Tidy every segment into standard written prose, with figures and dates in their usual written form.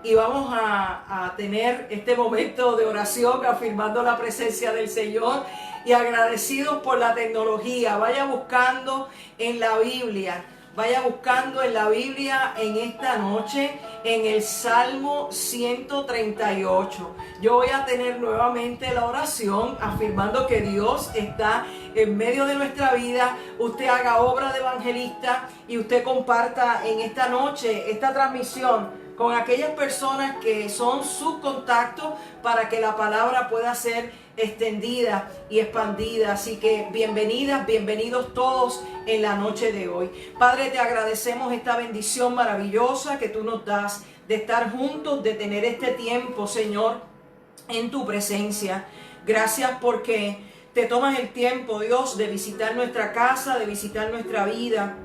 y vamos a tener este momento de oración afirmando la presencia del Señor y agradecidos por la tecnología. Vaya buscando en la Biblia. Vaya buscando en la Biblia en esta noche, en el Salmo 138. Yo voy a tener nuevamente la oración afirmando que Dios está en medio de nuestra vida. Usted haga obra de evangelista y usted comparta en esta noche esta transmisión con aquellas personas que son sus contactos para que la palabra pueda ser extendida y expandida. Así que bienvenidas, bienvenidos todos en la noche de hoy. Padre, te agradecemos esta bendición maravillosa que tú nos das de estar juntos, de tener este tiempo, Señor, en tu presencia. Gracias porque te tomas el tiempo, Dios, de visitar nuestra casa, de visitar nuestra vida,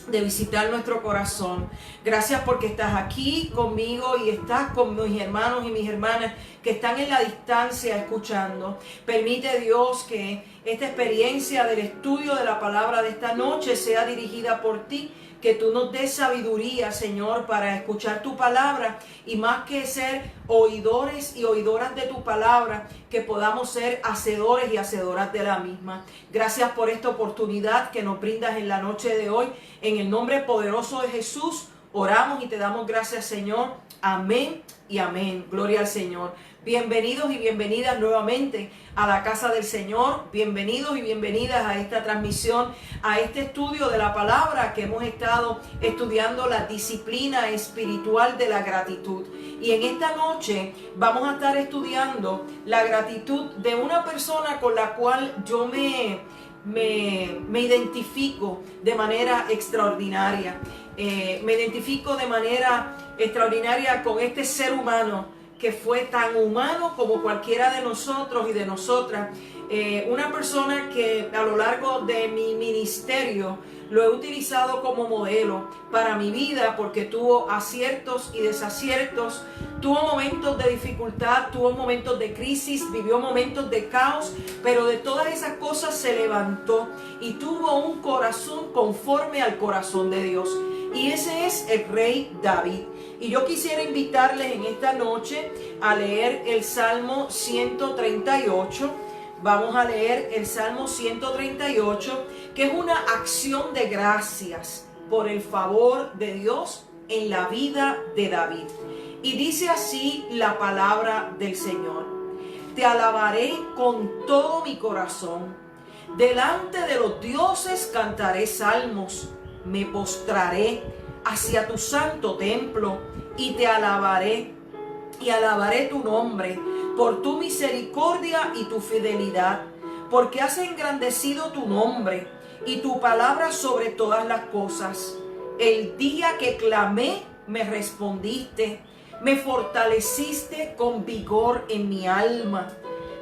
de visitar nuestro corazón. Gracias porque estás aquí conmigo y estás con mis hermanos y mis hermanas que están en la distancia escuchando. Permite, Dios, que esta experiencia del estudio de la palabra de esta noche sea dirigida por ti, que tú nos des sabiduría, Señor, para escuchar tu palabra y más que ser oidores y oidoras de tu palabra, que podamos ser hacedores y hacedoras de la misma. Gracias por esta oportunidad que nos brindas en la noche de hoy. En el nombre poderoso de Jesús oramos y te damos gracias, Señor. Amén y amén. Gloria al Señor. Bienvenidos y bienvenidas nuevamente a la casa del Señor. Bienvenidos y bienvenidas a esta transmisión, a este estudio de la palabra que hemos estado estudiando, la disciplina espiritual de la gratitud. Y en esta noche vamos a estar estudiando la gratitud de una persona con la cual yo me identifico de manera extraordinaria. Me identifico de manera extraordinaria con este ser humano que fue tan humano como cualquiera de nosotros y de nosotras. Una persona que a lo largo de mi ministerio lo he utilizado como modelo para mi vida, porque tuvo aciertos y desaciertos, tuvo momentos de dificultad, tuvo momentos de crisis, vivió momentos de caos, pero de todas esas cosas se levantó y tuvo un corazón conforme al corazón de Dios. Y ese es el rey David. Y yo quisiera invitarles en esta noche a leer el Salmo 138. Vamos a leer el Salmo 138, que es una acción de gracias por el favor de Dios en la vida de David. Y dice así la palabra del Señor: te alabaré con todo mi corazón, delante de los dioses cantaré salmos, me postraré hacia tu santo templo y te alabaré y alabaré tu nombre por tu misericordia y tu fidelidad, porque has engrandecido tu nombre y tu palabra sobre todas las cosas. El día que clamé me respondiste, me fortaleciste con vigor en mi alma.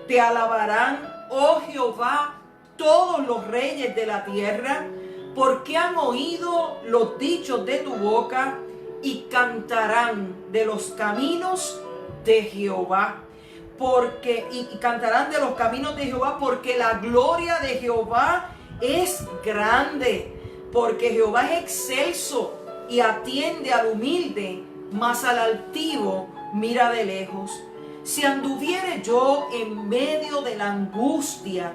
Te alabarán, oh Jehová, todos los reyes de la tierra, porque han oído los dichos de tu boca y cantarán de los caminos de Jehová. Cantarán de los caminos de Jehová, porque la gloria de Jehová es grande, porque Jehová es excelso y atiende al humilde, mas al altivo mira de lejos. Si anduviere yo en medio de la angustia,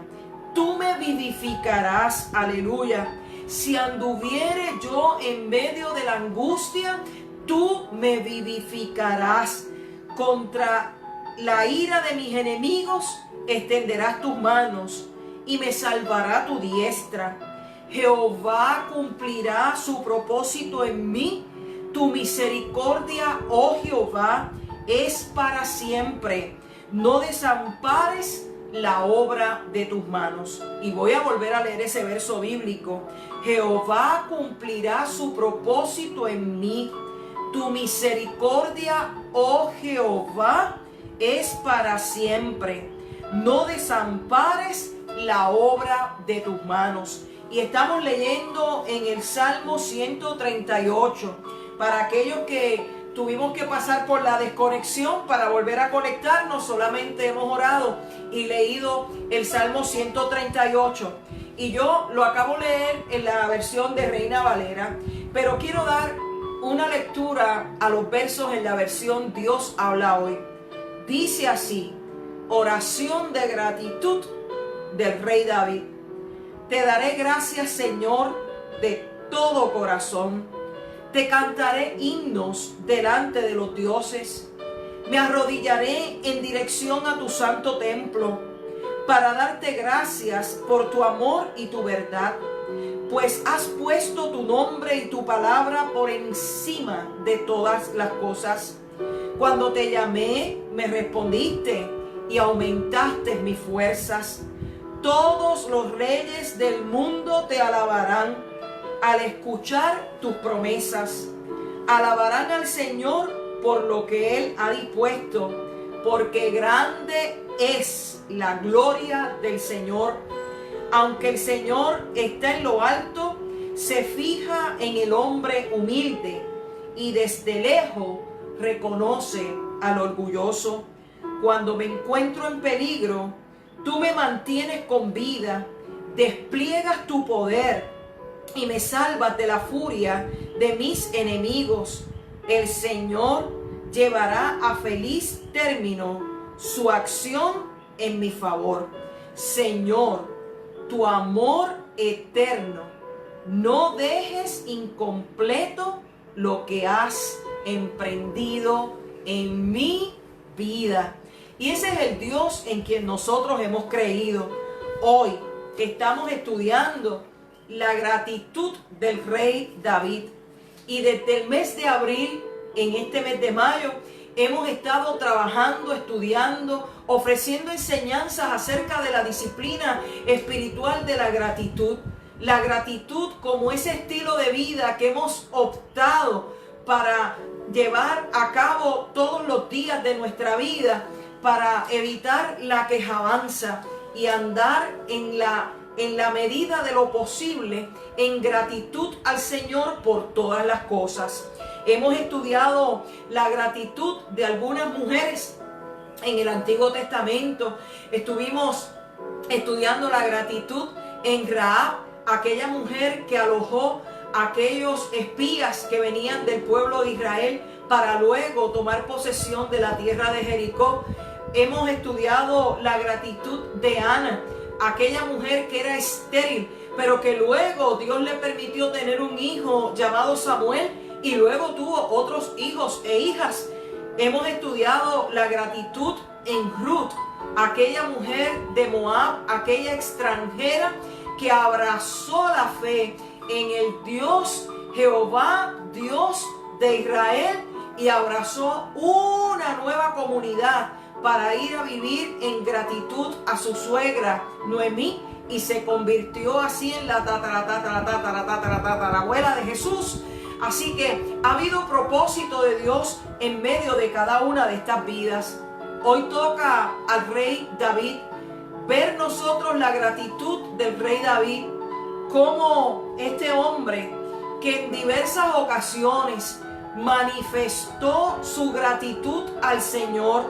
tú me vivificarás. Aleluya. Si anduviere yo en medio de la angustia, tú me vivificarás. Contra la ira de mis enemigos extenderás tus manos y me salvará tu diestra. Jehová cumplirá su propósito en mí. Tu misericordia, oh Jehová, es para siempre. No desampares la obra de tus manos. Y voy a volver a leer ese verso bíblico. Jehová cumplirá su propósito en mí. Tu misericordia, oh Jehová, es para siempre. No desampares la obra de tus manos. Y estamos leyendo en el Salmo 138. Para aquellos que tuvimos que pasar por la desconexión para volver a conectarnos, solamente hemos orado y leído el Salmo 138. Y yo lo acabo de leer en la versión de Reina Valera, pero quiero dar una lectura a los versos en la versión Dios habla hoy. Dice así: oración de gratitud del rey David. Te daré gracias, Señor, de todo corazón. Te cantaré himnos delante de los dioses. Me arrodillaré en dirección a tu santo templo para darte gracias por tu amor y tu verdad, pues has puesto tu nombre y tu palabra por encima de todas las cosas. Cuando te llamé, me respondiste y aumentaste mis fuerzas. Todos los reyes del mundo te alabarán al escuchar tus promesas. Alabarán al Señor por lo que Él ha dispuesto, porque grande es la gloria del Señor. Aunque el Señor está en lo alto, se fija en el hombre humilde y desde lejos reconoce al orgulloso. Cuando me encuentro en peligro, tú me mantienes con vida, despliegas tu poder y me salvas de la furia de mis enemigos. El Señor llevará a feliz término su acción en mi favor. Señor, tu amor eterno, no dejes incompleto lo que has emprendido en mi vida. Y ese es el Dios en quien nosotros hemos creído. Hoy que estamos estudiando la gratitud del rey David. Y desde el mes de abril, en este mes de mayo, hemos estado trabajando, estudiando, ofreciendo enseñanzas acerca de la disciplina espiritual de la gratitud. La gratitud como ese estilo de vida que hemos optado para llevar a cabo todos los días de nuestra vida, para evitar la quejanza y andar en la medida de lo posible en gratitud al Señor por todas las cosas. Hemos estudiado la gratitud de algunas mujeres en el Antiguo Testamento. Estuvimos estudiando la gratitud en Rahab, aquella mujer que alojó a aquellos espías que venían del pueblo de Israel para luego tomar posesión de la tierra de Jericó. Hemos estudiado la gratitud de Ana, aquella mujer que era estéril, pero que luego Dios le permitió tener un hijo llamado Samuel y luego tuvo otros hijos e hijas. Hemos estudiado la gratitud en Ruth, aquella mujer de Moab, aquella extranjera que abrazó la fe en el Dios Jehová, Dios de Israel, y abrazó una nueva comunidad para ir a vivir en gratitud a su suegra Noemí, y se convirtió así en la tatarabuela de Jesús. Así que ha habido propósito de Dios en medio de cada una de estas vidas. Hoy toca al rey David ver nosotros la gratitud del rey David, como este hombre que en diversas ocasiones manifestó su gratitud al Señor,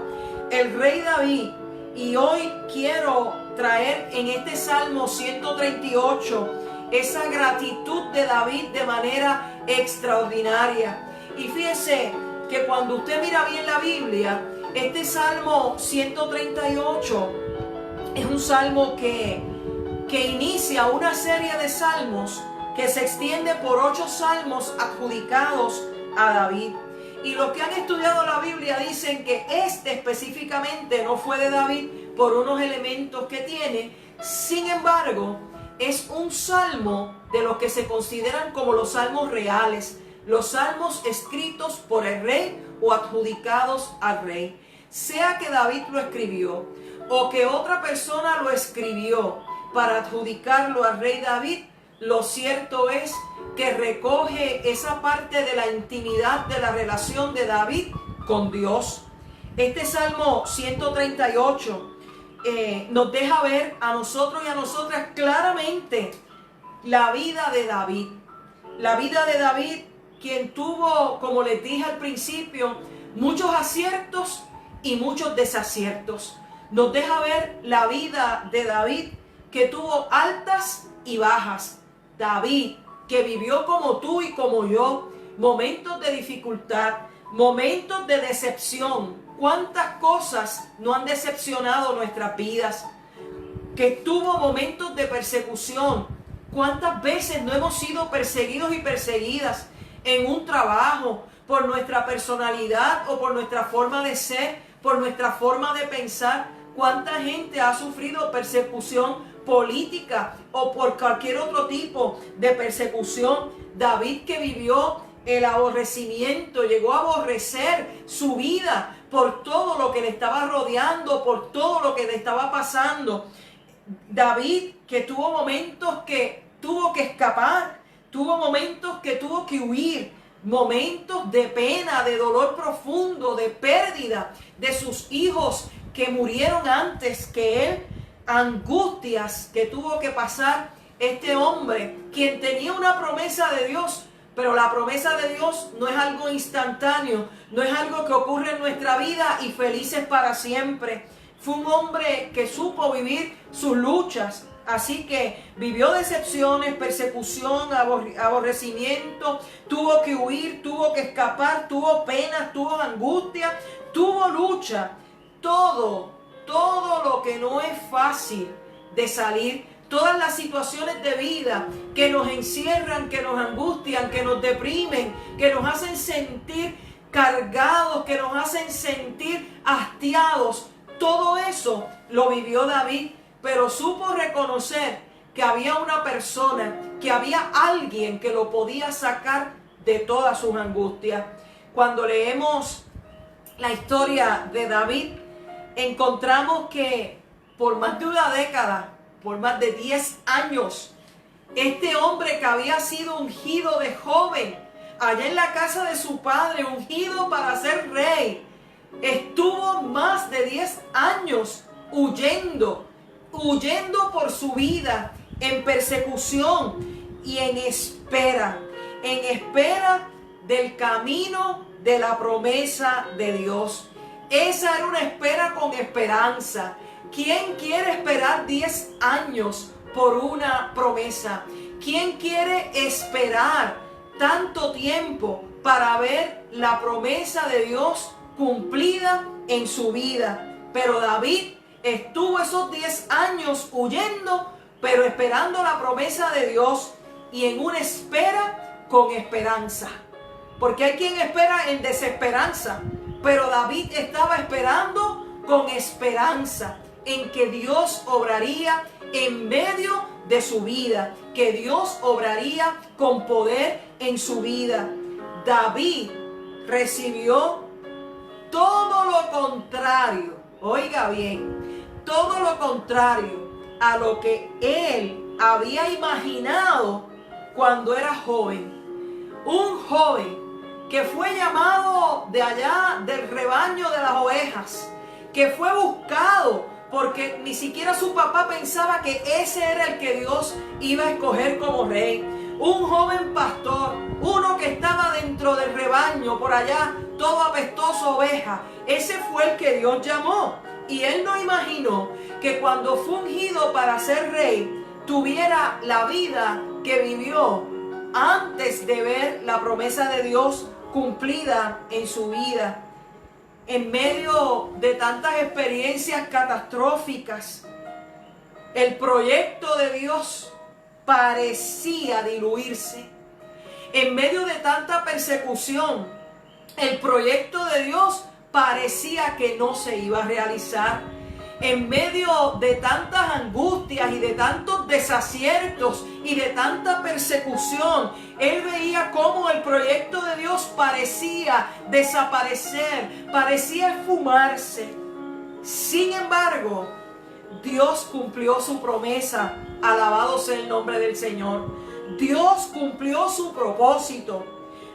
el rey David. Y hoy quiero traer en este Salmo 138 esa gratitud de David de manera extraordinaria. Y fíjese que cuando usted mira bien la Biblia, este Salmo 138 es un salmo que inicia una serie de salmos que se extiende por 8 salmos adjudicados a David. Y los que han estudiado la Biblia dicen que este específicamente no fue de David por unos elementos que tiene. Sin embargo, es un salmo de los que se consideran como los salmos reales, los salmos escritos por el rey o adjudicados al rey. Sea que David lo escribió o que otra persona lo escribió para adjudicarlo al rey David, lo cierto es que recoge esa parte de la intimidad de la relación de David con Dios. Este Salmo 138 nos deja ver a nosotros y a nosotras claramente la vida de David. La vida de David, quien tuvo, como les dije al principio, muchos aciertos y muchos desaciertos. Nos deja ver la vida de David, que tuvo altas y bajas. David, que vivió como tú y como yo, momentos de dificultad, momentos de decepción. ¿Cuántas cosas no han decepcionado nuestras vidas? Que tuvo momentos de persecución. ¿Cuántas veces no hemos sido perseguidos y perseguidas en un trabajo por nuestra personalidad o por nuestra forma de ser, por nuestra forma de pensar? ¿Cuánta gente ha sufrido persecución política o por cualquier otro tipo de persecución? David, que vivió el aborrecimiento, llegó a aborrecer su vida por todo lo que le estaba rodeando, por todo lo que le estaba pasando. David, que tuvo momentos que tuvo que escapar, tuvo momentos que tuvo que huir, momentos de pena, de dolor profundo, de pérdida de sus hijos que murieron antes que él, angustias que tuvo que pasar este hombre, quien tenía una promesa de Dios. Pero la promesa de Dios no es algo instantáneo, no es algo que ocurre en nuestra vida y felices para siempre. Fue un hombre que supo vivir sus luchas, así que vivió decepciones, persecución, aborrecimiento, tuvo que huir, tuvo que escapar, tuvo penas, tuvo angustia, tuvo lucha. Todo lo que no es fácil de salir, todas las situaciones de vida que nos encierran, que nos angustian, que nos deprimen, que nos hacen sentir cargados, que nos hacen sentir hastiados. Todo eso lo vivió David, pero supo reconocer que había una persona, que había alguien que lo podía sacar de todas sus angustias. Cuando leemos la historia de David, encontramos que por más de una década, por más de 10 años, este hombre que había sido ungido de joven, allá en la casa de su padre, ungido para ser rey, estuvo más de 10 años huyendo por su vida, en persecución y en espera del camino de la promesa de Dios. Esa era una espera con esperanza. ¿Quién quiere esperar 10 años por una promesa? ¿Quién quiere esperar tanto tiempo para ver la promesa de Dios cumplida en su vida? Pero David estuvo esos 10 años huyendo, pero esperando la promesa de Dios y en una espera con esperanza. Porque hay quien espera en desesperanza, pero David estaba esperando con esperanza en que Dios obraría en medio de su vida, que Dios obraría con poder en su vida. David recibió todo lo contrario, oiga bien, todo lo contrario a lo que él había imaginado cuando era joven. Un joven que fue llamado de allá del rebaño de las ovejas, que fue buscado porque ni siquiera su papá pensaba que ese era el que Dios iba a escoger como rey. Un joven pastor, uno que estaba dentro del rebaño por allá, todo apestoso oveja. Ese fue el que Dios llamó. Y él no imaginó que cuando fue ungido para ser rey, tuviera la vida que vivió antes de ver la promesa de Dios cumplida en su vida. En medio de tantas experiencias catastróficas, el proyecto de Dios parecía diluirse. En medio de tanta persecución, el proyecto de Dios parecía que no se iba a realizar. En medio de tantas angustias y de tantos desaciertos y de tanta persecución, él veía cómo el proyecto de Dios parecía desaparecer, parecía esfumarse. Sin embargo, Dios cumplió su promesa. Alabado sea el nombre del Señor. Dios cumplió su propósito.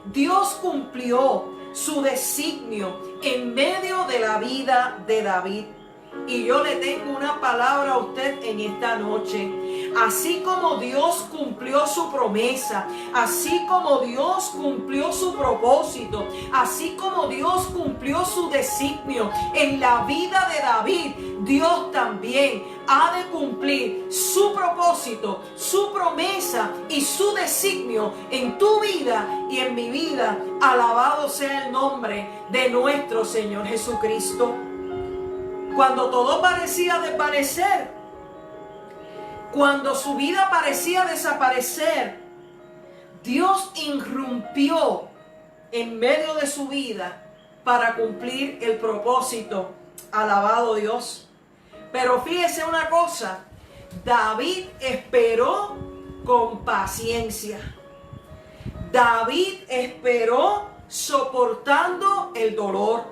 Dios cumplió su designio en medio de la vida de David. Y yo le tengo una palabra a usted en esta noche. Así como Dios cumplió su promesa, así como Dios cumplió su propósito, así como Dios cumplió su designio en la vida de David, Dios también ha de cumplir su propósito, su promesa y su designio en tu vida y en mi vida. Alabado sea el nombre de nuestro Señor Jesucristo. Cuando todo parecía desvanecer, cuando su vida parecía desaparecer, Dios irrumpió en medio de su vida para cumplir el propósito. Alabado Dios. Pero fíjese una cosa, David esperó con paciencia. David esperó soportando el dolor.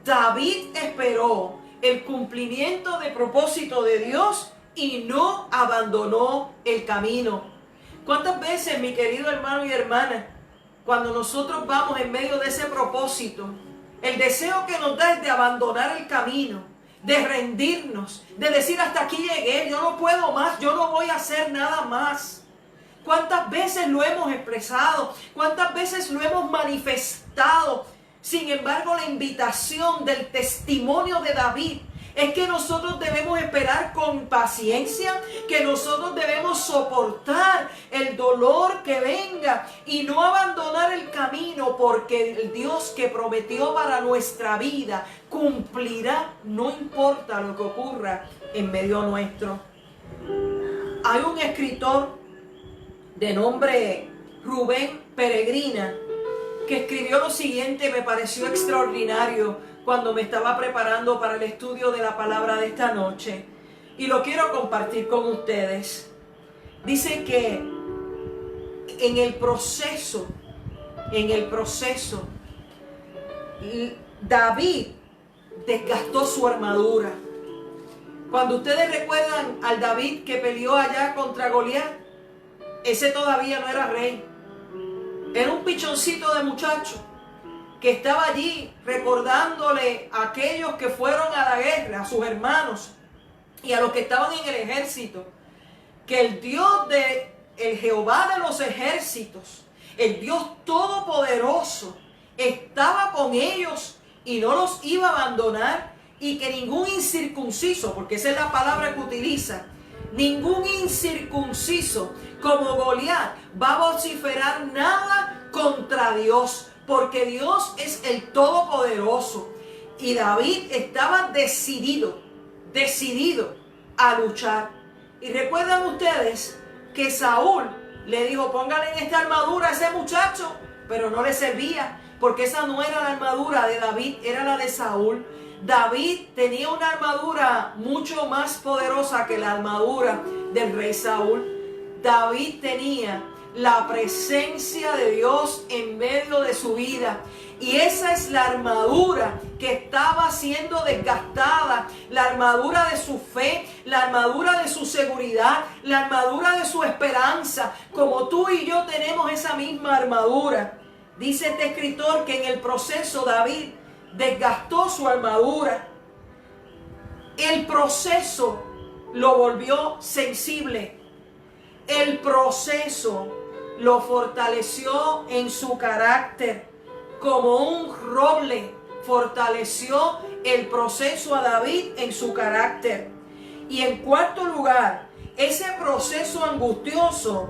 David esperó el cumplimiento del propósito de Dios y no abandonó el camino. ¿Cuántas veces, mi querido hermano y hermana, cuando nosotros vamos en medio de ese propósito, el deseo que nos da es de abandonar el camino, de rendirnos, de decir hasta aquí llegué, yo no puedo más, yo no voy a hacer nada más? ¿Cuántas veces lo hemos expresado? ¿Cuántas veces lo hemos manifestado? Sin embargo, la invitación del testimonio de David es que nosotros debemos esperar con paciencia, que nosotros debemos soportar el dolor que venga y no abandonar el camino, porque el Dios que prometió para nuestra vida cumplirá, no importa lo que ocurra en medio nuestro. Hay un escritor de nombre Rubén Peregrina que escribió lo siguiente, me pareció extraordinario cuando me estaba preparando para el estudio de la palabra de esta noche, y lo quiero compartir con ustedes. Dice que en el proceso, David desgastó su armadura. Cuando ustedes recuerdan al David que peleó allá contra Goliat, ese todavía no era rey. Era un pichoncito de muchacho que estaba allí recordándole a aquellos que fueron a la guerra, a sus hermanos y a los que estaban en el ejército, que el Dios el Jehová de los ejércitos, el Dios todopoderoso, estaba con ellos y no los iba a abandonar, y que ningún incircunciso, porque esa es la palabra que utiliza, ningún incircunciso como Goliat va a vociferar nada contra Dios, porque Dios es el Todopoderoso. Y David estaba decidido a luchar. Y recuerdan ustedes que Saúl le dijo, póngale en esta armadura a ese muchacho, pero no le servía, porque esa no era la armadura de David, era la de Saúl. David tenía una armadura mucho más poderosa que la armadura del rey Saúl. David tenía la presencia de Dios en medio de su vida, y esa es la armadura que estaba siendo desgastada, la armadura de su fe, la armadura de su seguridad, la armadura de su esperanza. Como tú y yo tenemos esa misma armadura. Dice este escritor que en el proceso David desgastó su armadura. El proceso lo volvió sensible. El proceso lo fortaleció en su carácter. Como un roble fortaleció el proceso a David en su carácter. Y en cuarto lugar, ese proceso angustioso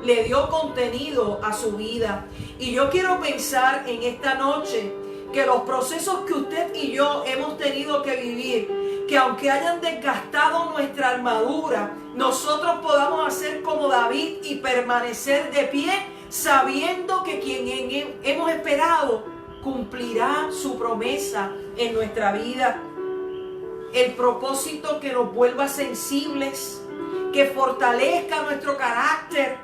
le dio contenido a su vida. Y yo quiero pensar en esta noche que los procesos que usted y yo hemos tenido que vivir, que aunque hayan desgastado nuestra armadura, nosotros podamos hacer como David y permanecer de pie, sabiendo que quien hemos esperado cumplirá su promesa en nuestra vida. El propósito que nos vuelva sensibles, que fortalezca nuestro carácter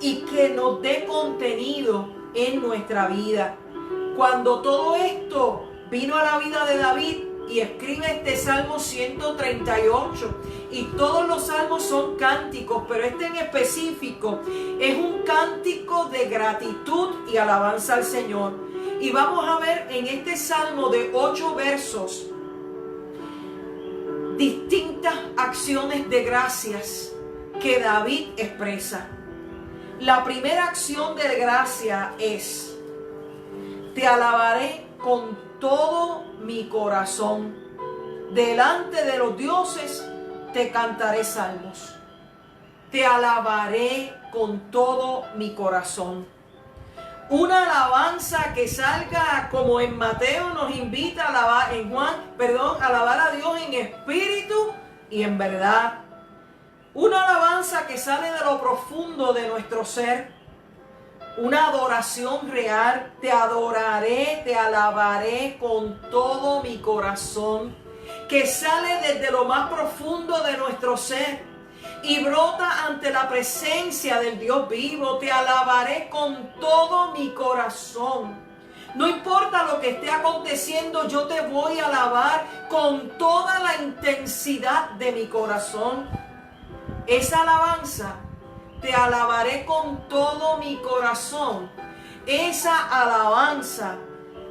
y que nos dé contenido en nuestra vida. Cuando todo esto vino a la vida de David, y escribe este Salmo 138, y todos los salmos son cánticos, pero este en específico es un cántico de gratitud y alabanza al Señor. Y vamos a ver en este Salmo de 8 versos distintas acciones de gracias que David expresa. La primera acción de gracia es: te alabaré con todo mi corazón. Delante de los dioses te cantaré salmos. Te alabaré con todo mi corazón. Una alabanza que salga como en Mateo nos invita a alabar, alabar a Dios en espíritu y en verdad. Una alabanza que sale de lo profundo de nuestro ser. Una adoración real. Te adoraré, te alabaré con todo mi corazón. Que sale desde lo más profundo de nuestro ser y brota ante la presencia del Dios vivo. Te alabaré con todo mi corazón. No importa lo que esté aconteciendo, yo te voy a alabar con toda la intensidad de mi corazón. Esa alabanza, te alabaré con todo mi corazón. Esa alabanza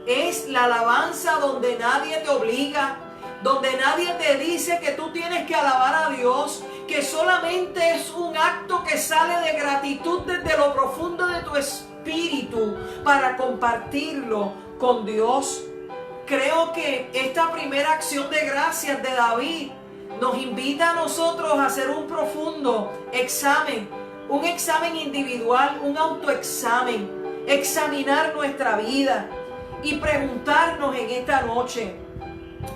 es la alabanza donde nadie te obliga, donde nadie te dice que tú tienes que alabar a Dios, que solamente es un acto que sale de gratitud desde lo profundo de tu espíritu para compartirlo con Dios. Creo que esta primera acción de gracias de David nos invita a nosotros a hacer un profundo examen, un examen individual, un autoexamen, examinar nuestra vida y preguntarnos en esta noche: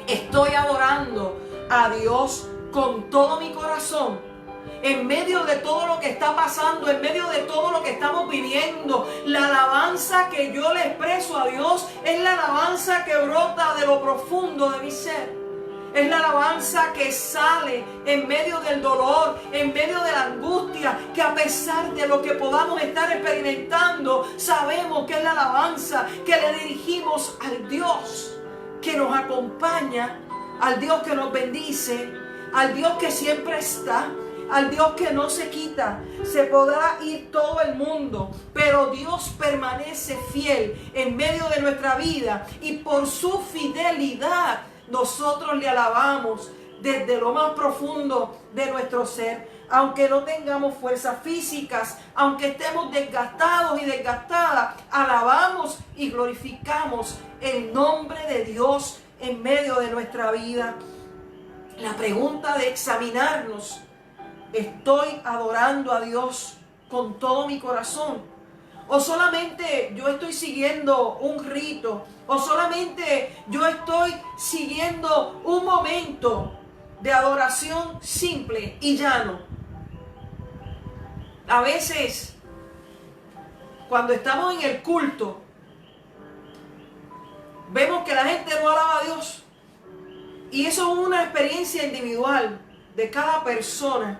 ¿estoy adorando a Dios con todo mi corazón? En medio de todo lo que está pasando, en medio de todo lo que estamos viviendo, la alabanza que yo le expreso a Dios es la alabanza que brota de lo profundo de mi ser. Es la alabanza que sale en medio del dolor, en medio de la angustia, que a pesar de lo que podamos estar experimentando, sabemos que es la alabanza que le dirigimos al Dios que nos acompaña, al Dios que nos bendice, al Dios que siempre está, al Dios que no se quita. Se podrá ir todo el mundo, pero Dios permanece fiel en medio de nuestra vida, y por su fidelidad nosotros le alabamos desde lo más profundo de nuestro ser. Aunque no tengamos fuerzas físicas, aunque estemos desgastados y desgastadas, alabamos y glorificamos el nombre de Dios en medio de nuestra vida. La pregunta de examinarnos: ¿estoy adorando a Dios con todo mi corazón? ¿O solamente yo estoy siguiendo un rito? ¿O solamente yo estoy siguiendo un momento de adoración simple y llano? A veces, cuando estamos en el culto, vemos que la gente no alaba a Dios. Y eso es una experiencia individual de cada persona.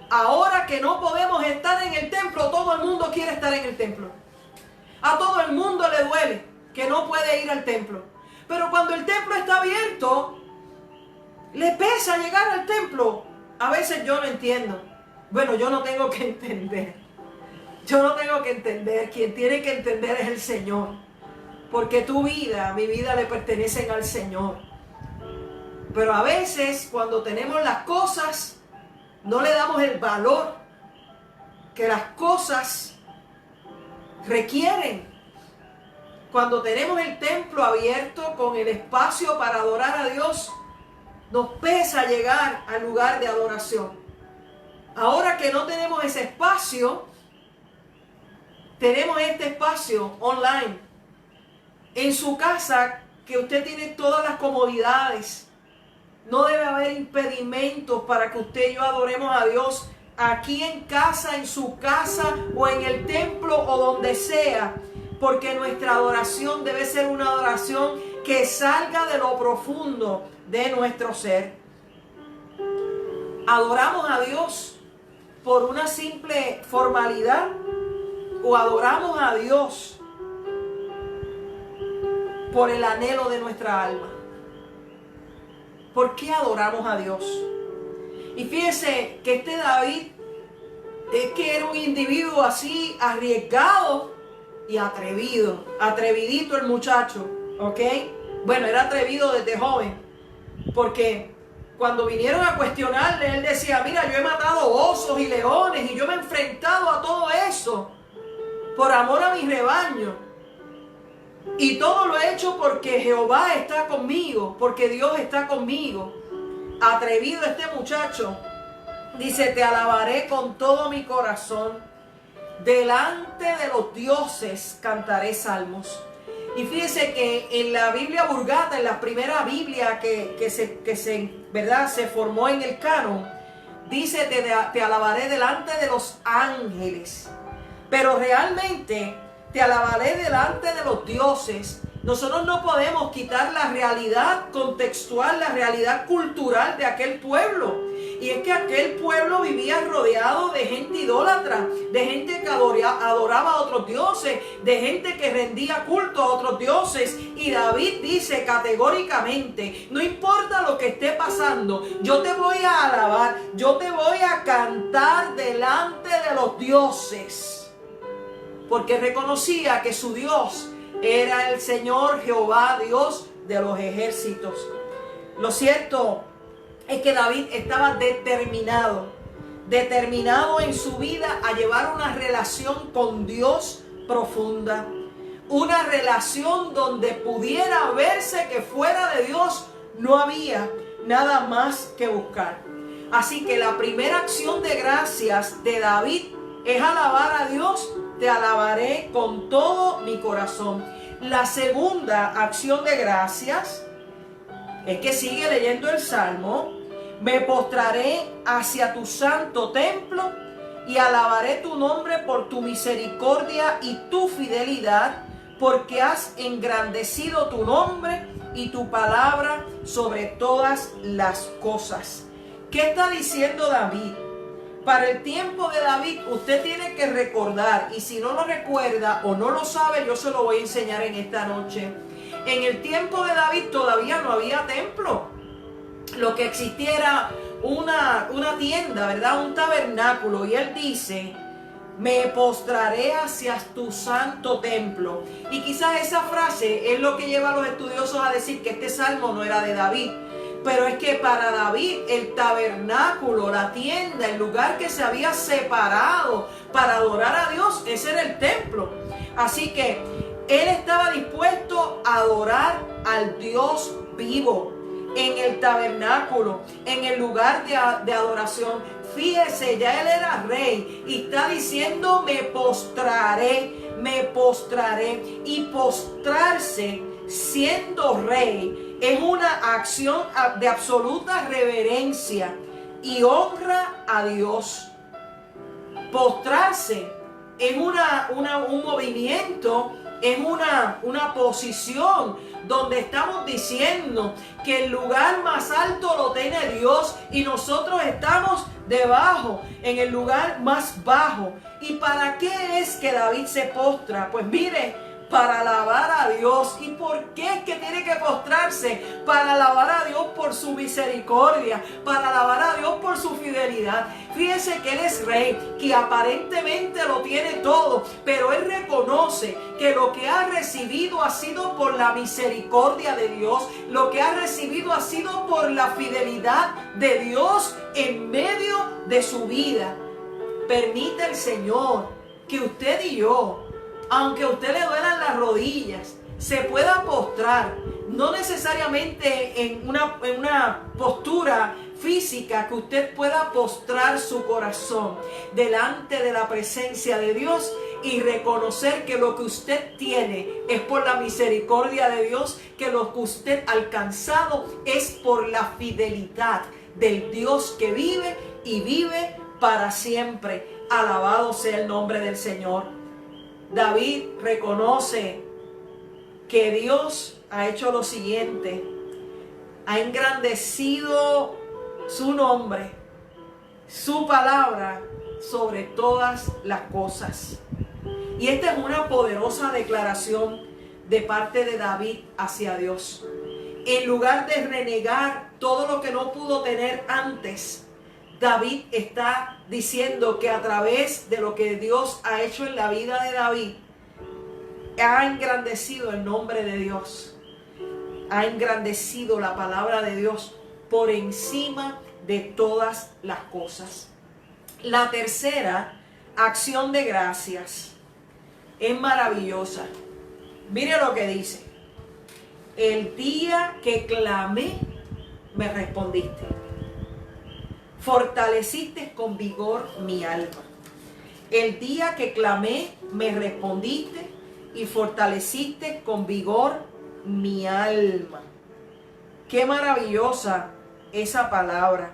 Ahora que no podemos estar en el templo, todo el mundo quiere estar en el templo. A todo el mundo le duele que no puede ir al templo. Pero cuando el templo está abierto, le pesa llegar al templo. A veces yo no entiendo. Bueno, yo no tengo que entender. Yo no tengo que entender. Quien tiene que entender es el Señor. Porque tu vida, mi vida le pertenecen al Señor. Pero a veces cuando tenemos las cosas, no le damos el valor que las cosas requieren. Cuando tenemos el templo abierto con el espacio para adorar a Dios, nos pesa llegar al lugar de adoración. Ahora que no tenemos ese espacio, tenemos este espacio online. En su casa, que usted tiene todas las comodidades. No debe haber impedimentos para que usted y yo adoremos a Dios aquí en casa, en su casa o en el templo o donde sea. Porque nuestra adoración debe ser una adoración que salga de lo profundo de nuestro ser. ¿Adoramos a Dios por una simple formalidad o adoramos a Dios por el anhelo de nuestra alma? ¿Por qué adoramos a Dios? Y fíjese que este David es que era un individuo así arriesgado y atrevido. Atrevidito el muchacho, ¿ok? Bueno, era atrevido desde joven, porque cuando vinieron a cuestionarle, él decía, mira, yo he matado osos y leones y yo me he enfrentado a todo eso por amor a mi rebaño. Y todo lo he hecho porque Jehová está conmigo, porque Dios está conmigo. Atrevido este muchacho. Dice, te alabaré con todo mi corazón. Delante de los dioses cantaré salmos. Y fíjese que en la Biblia Vulgata, en la primera Biblia que se formó en el canon, dice, te alabaré delante de los ángeles. Pero realmente te alabaré delante de los dioses. Nosotros no podemos quitar la realidad contextual, la realidad cultural de aquel pueblo. Y es que aquel pueblo vivía rodeado de gente idólatra, de gente que adoraba a otros dioses, de gente que rendía culto a otros dioses. Y David dice categóricamente, no importa lo que esté pasando, yo te voy a alabar, yo te voy a cantar delante de los dioses. Porque reconocía que su Dios era el Señor Jehová, Dios de los ejércitos. Lo cierto es que David estaba determinado en su vida a llevar una relación con Dios profunda. Una relación donde pudiera verse que fuera de Dios no había nada más que buscar. Así que la primera acción de gracias de David es alabar a Dios. Te alabaré con todo mi corazón. La segunda acción de gracias es que sigue leyendo el Salmo. Me postraré hacia tu santo templo y alabaré tu nombre por tu misericordia y tu fidelidad, porque has engrandecido tu nombre y tu palabra sobre todas las cosas. ¿Qué está diciendo David? Para el tiempo de David, usted tiene que recordar, y si no lo recuerda o no lo sabe, yo se lo voy a enseñar en esta noche. En el tiempo de David todavía no había templo. Lo que existía era una tienda, ¿verdad? Un tabernáculo. Y él dice, me postraré hacia tu santo templo. Y quizás esa frase es lo que lleva a los estudiosos a decir que este salmo no era de David. Pero es que para David el tabernáculo, la tienda, el lugar que se había separado para adorar a Dios, ese era el templo. Así que él estaba dispuesto a adorar al Dios vivo en el tabernáculo, en el lugar de adoración. Fíjese, ya él era rey y está diciendo me postraré. Y postrarse siendo rey es una acción de absoluta reverencia y honra a Dios. Postrarse es un movimiento, es una posición donde estamos diciendo que el lugar más alto lo tiene Dios y nosotros estamos debajo, en el lugar más bajo. ¿Y para qué es que David se postra? Pues mire, para alabar a Dios. ¿Y por qué es que tiene que postrarse? Para alabar a Dios por su misericordia, para alabar a Dios por su fidelidad. Fíjese que él es rey, que aparentemente lo tiene todo, pero él reconoce que lo que ha recibido ha sido por la misericordia de Dios, lo que ha recibido ha sido por la fidelidad de Dios en medio de su vida. Permite el Señor que usted y yo, aunque a usted le duelan las rodillas, se pueda postrar, no necesariamente en una postura física, que usted pueda postrar su corazón delante de la presencia de Dios y reconocer que lo que usted tiene es por la misericordia de Dios, que lo que usted ha alcanzado es por la fidelidad del Dios que vive y vive para siempre. Alabado sea el nombre del Señor. David reconoce que Dios ha hecho lo siguiente: ha engrandecido su nombre, su palabra sobre todas las cosas. Y esta es una poderosa declaración de parte de David hacia Dios. En lugar de renegar todo lo que no pudo tener antes, David está diciendo que a través de lo que Dios ha hecho en la vida de David, ha engrandecido el nombre de Dios, ha engrandecido la palabra de Dios por encima de todas las cosas. La tercera acción de gracias es maravillosa. Mire lo que dice. El día que clamé, me respondiste. Fortaleciste con vigor mi alma. El día que clamé, me respondiste y fortaleciste con vigor mi alma. Qué maravillosa esa palabra.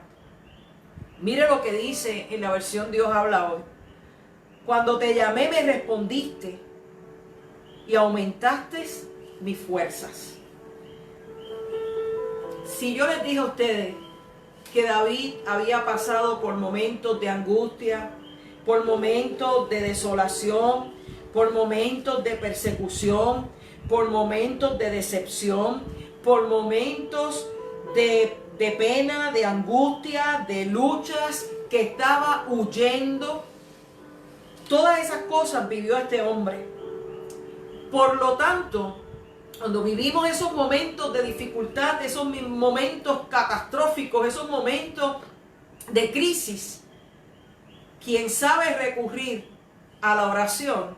Mire lo que dice en la versión Dios habla hoy. Cuando te llamé, me respondiste y aumentaste mis fuerzas. Si yo les dije a ustedes que David había pasado por momentos de angustia, por momentos de desolación, por momentos de persecución, por momentos de decepción, por momentos de pena, de angustia, de luchas, que estaba huyendo. Todas esas cosas vivió este hombre. Por lo tanto, cuando vivimos esos momentos de dificultad, esos momentos catastróficos, esos momentos de crisis, quien sabe recurrir a la oración,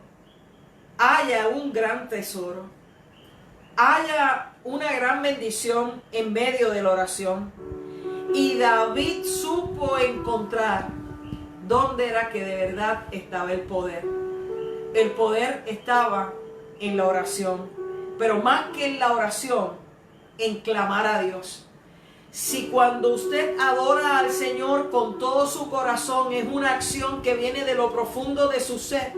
haya un gran tesoro, haya una gran bendición en medio de la oración. Y David supo encontrar dónde era que de verdad estaba el poder. El poder estaba en la oración, pero más que en la oración, en clamar a Dios. Si cuando usted adora al Señor con todo su corazón, es una acción que viene de lo profundo de su ser.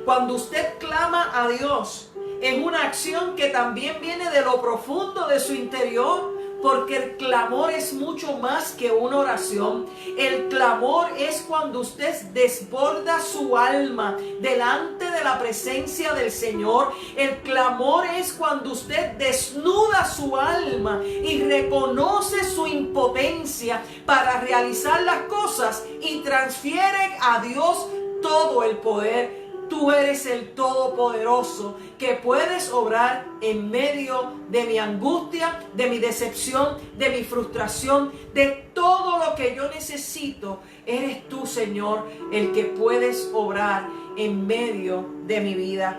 Cuando usted clama a Dios, es una acción que también viene de lo profundo de su interior, porque el clamor es mucho más que una oración. El clamor es cuando usted desborda su alma delante de la presencia del Señor. El clamor es cuando usted desnuda su alma y reconoce su impotencia para realizar las cosas y transfiere a Dios todo el poder. Tú eres el Todopoderoso que puedes obrar en medio de mi angustia, de mi decepción, de mi frustración, de todo lo que yo necesito. Eres tú, Señor, el que puedes obrar en medio de mi vida.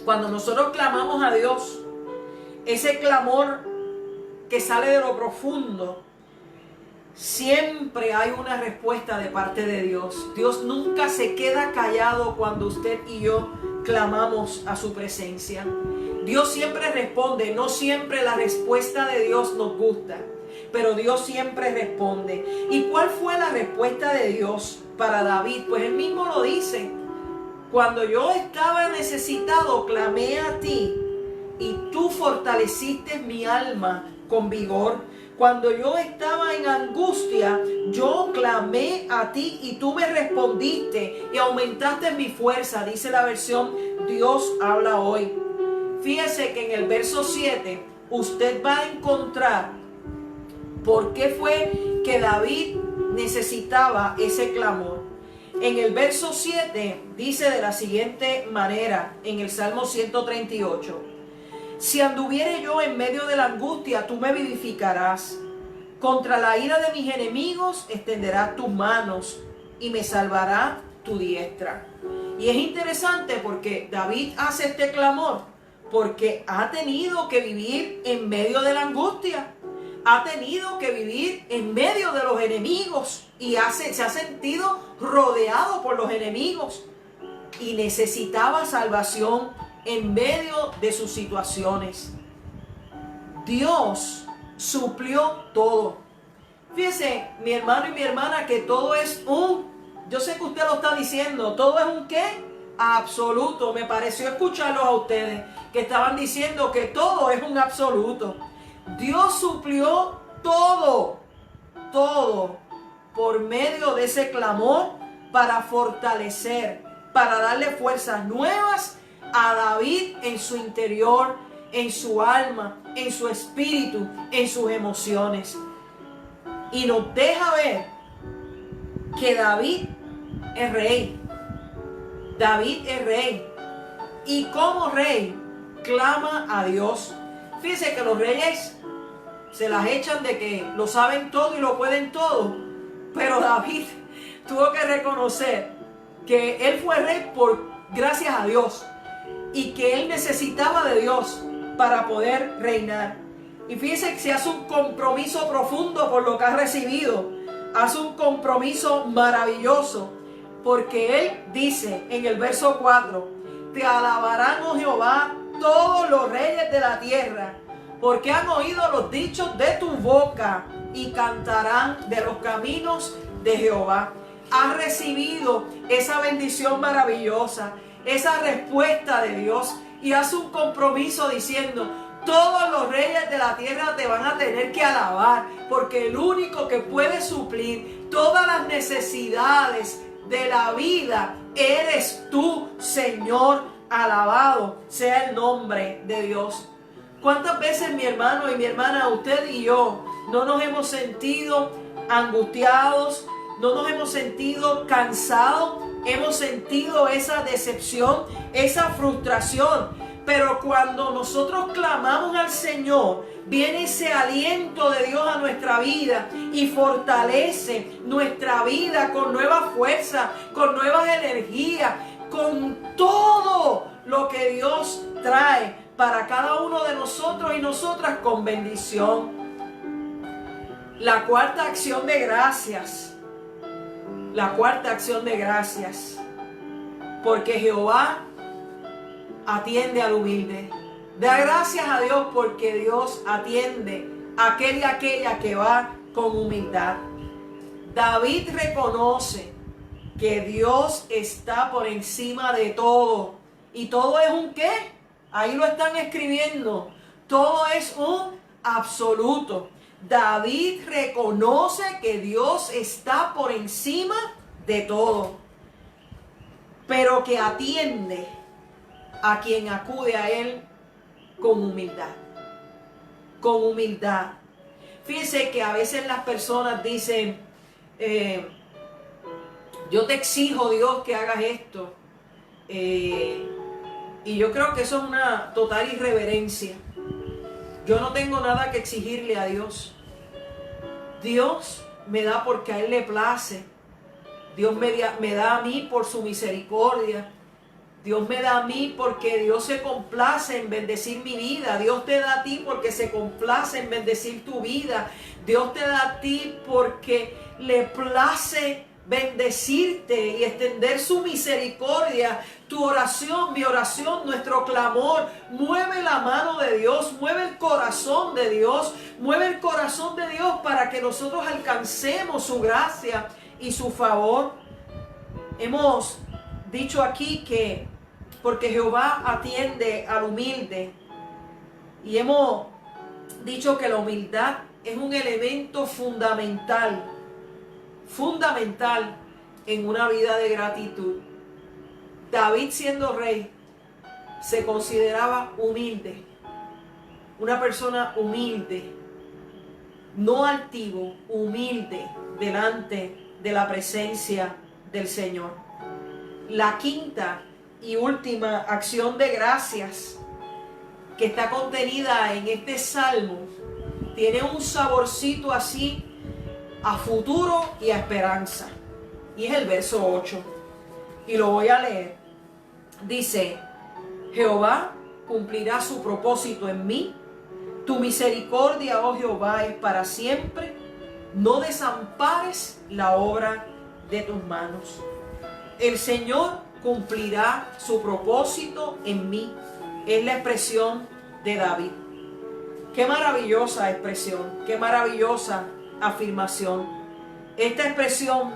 Cuando nosotros clamamos a Dios, ese clamor que sale de lo profundo, siempre hay una respuesta de parte de Dios. Dios nunca se queda callado cuando usted y yo clamamos a su presencia. Dios siempre responde. No siempre la respuesta de Dios nos gusta, pero Dios siempre responde. ¿Y cuál fue la respuesta de Dios para David? Pues él mismo lo dice. Cuando yo estaba necesitado, clamé a ti y tú fortaleciste mi alma con vigor. Cuando yo estaba en angustia, yo clamé a ti y tú me respondiste y aumentaste mi fuerza, dice la versión Dios habla hoy. Fíjese que en el verso 7 usted va a encontrar por qué fue que David necesitaba ese clamor. En el verso 7 dice de la siguiente manera, en el Salmo 138. Si anduviere yo en medio de la angustia, tú me vivificarás. Contra la ira de mis enemigos extenderás tus manos y me salvará tu diestra. Y es interesante porque David hace este clamor porque ha tenido que vivir en medio de la angustia. Ha tenido que vivir en medio de los enemigos y se ha sentido rodeado por los enemigos. Y necesitaba salvación en medio de sus situaciones. Dios suplió todo. Fíjese, mi hermano y mi hermana, que todo es yo sé que usted lo está diciendo, todo es un ¿qué? Absoluto. Me pareció escucharlos a ustedes que estaban diciendo que todo es un absoluto. Dios suplió todo por medio de ese clamor para fortalecer, para darle fuerzas nuevas a David en su interior, en su alma, en su espíritu, en sus emociones. Y nos deja ver que David es rey. David es rey. Y como rey, clama a Dios. Fíjense que los reyes se las echan de que lo saben todo y lo pueden todo. Pero David tuvo que reconocer que él fue rey por gracias a Dios y que él necesitaba de Dios para poder reinar. Y fíjense que se hace un compromiso profundo por lo que ha recibido. Hace un compromiso maravilloso, porque él dice en el verso 4: te alabarán, oh Jehová, todos los reyes de la tierra, porque han oído los dichos de tu boca y cantarán de los caminos de Jehová. Has recibido esa bendición maravillosa, esa respuesta de Dios, y hace un compromiso diciendo: todos los reyes de la tierra te van a tener que alabar, porque el único que puede suplir todas las necesidades de la vida eres tú, Señor. Alabado sea el nombre de Dios. ¿Cuántas veces, mi hermano y mi hermana, usted y yo, no nos hemos sentido angustiados, no nos hemos sentido cansados, hemos sentido esa decepción, esa frustración? Pero cuando nosotros clamamos al Señor, viene ese aliento de Dios a nuestra vida y fortalece nuestra vida con nueva fuerza, con nuevas energías, con todo lo que Dios trae para cada uno de nosotros y nosotras con bendición. La cuarta acción de gracias. La cuarta acción de gracias. Porque Jehová atiende al humilde. Da gracias a Dios porque Dios atiende a aquel y aquella que va con humildad. David reconoce que Dios está por encima de todo. ¿Y todo es un qué? Ahí lo están escribiendo. Todo es un absoluto. David reconoce que Dios está por encima de todo, pero que atiende a quien acude a Él con humildad. Con humildad. Fíjense que a veces las personas dicen: yo te exijo, Dios, que hagas esto. Y yo creo que eso es una total irreverencia. Yo no tengo nada que exigirle a Dios. Dios me da porque a Él le place. Dios me da a mí por su misericordia. Dios me da a mí porque Dios se complace en bendecir mi vida. Dios te da a ti porque se complace en bendecir tu vida. Dios te da a ti porque le place bendecirte y extender su misericordia. Tu oración, mi oración, nuestro clamor mueve la mano de Dios, mueve el corazón de Dios, mueve el corazón de Dios para que nosotros alcancemos su gracia y su favor. Hemos dicho aquí que porque Jehová atiende al humilde, y hemos dicho que la humildad es un elemento fundamental en una vida de gratitud. David, siendo rey, se consideraba humilde, una persona humilde, no altivo, humilde delante de la presencia del Señor. La quinta y última acción de gracias que está contenida en este salmo tiene un saborcito así a futuro y a esperanza, y es el verso 8, y lo voy a leer. Dice: Jehová cumplirá su propósito en mí, tu misericordia, oh Jehová, es para siempre, no desampares la obra de tus manos. El Señor cumplirá su propósito en mí, es la expresión de David. Qué maravillosa expresión, qué maravillosa afirmación. Esta expresión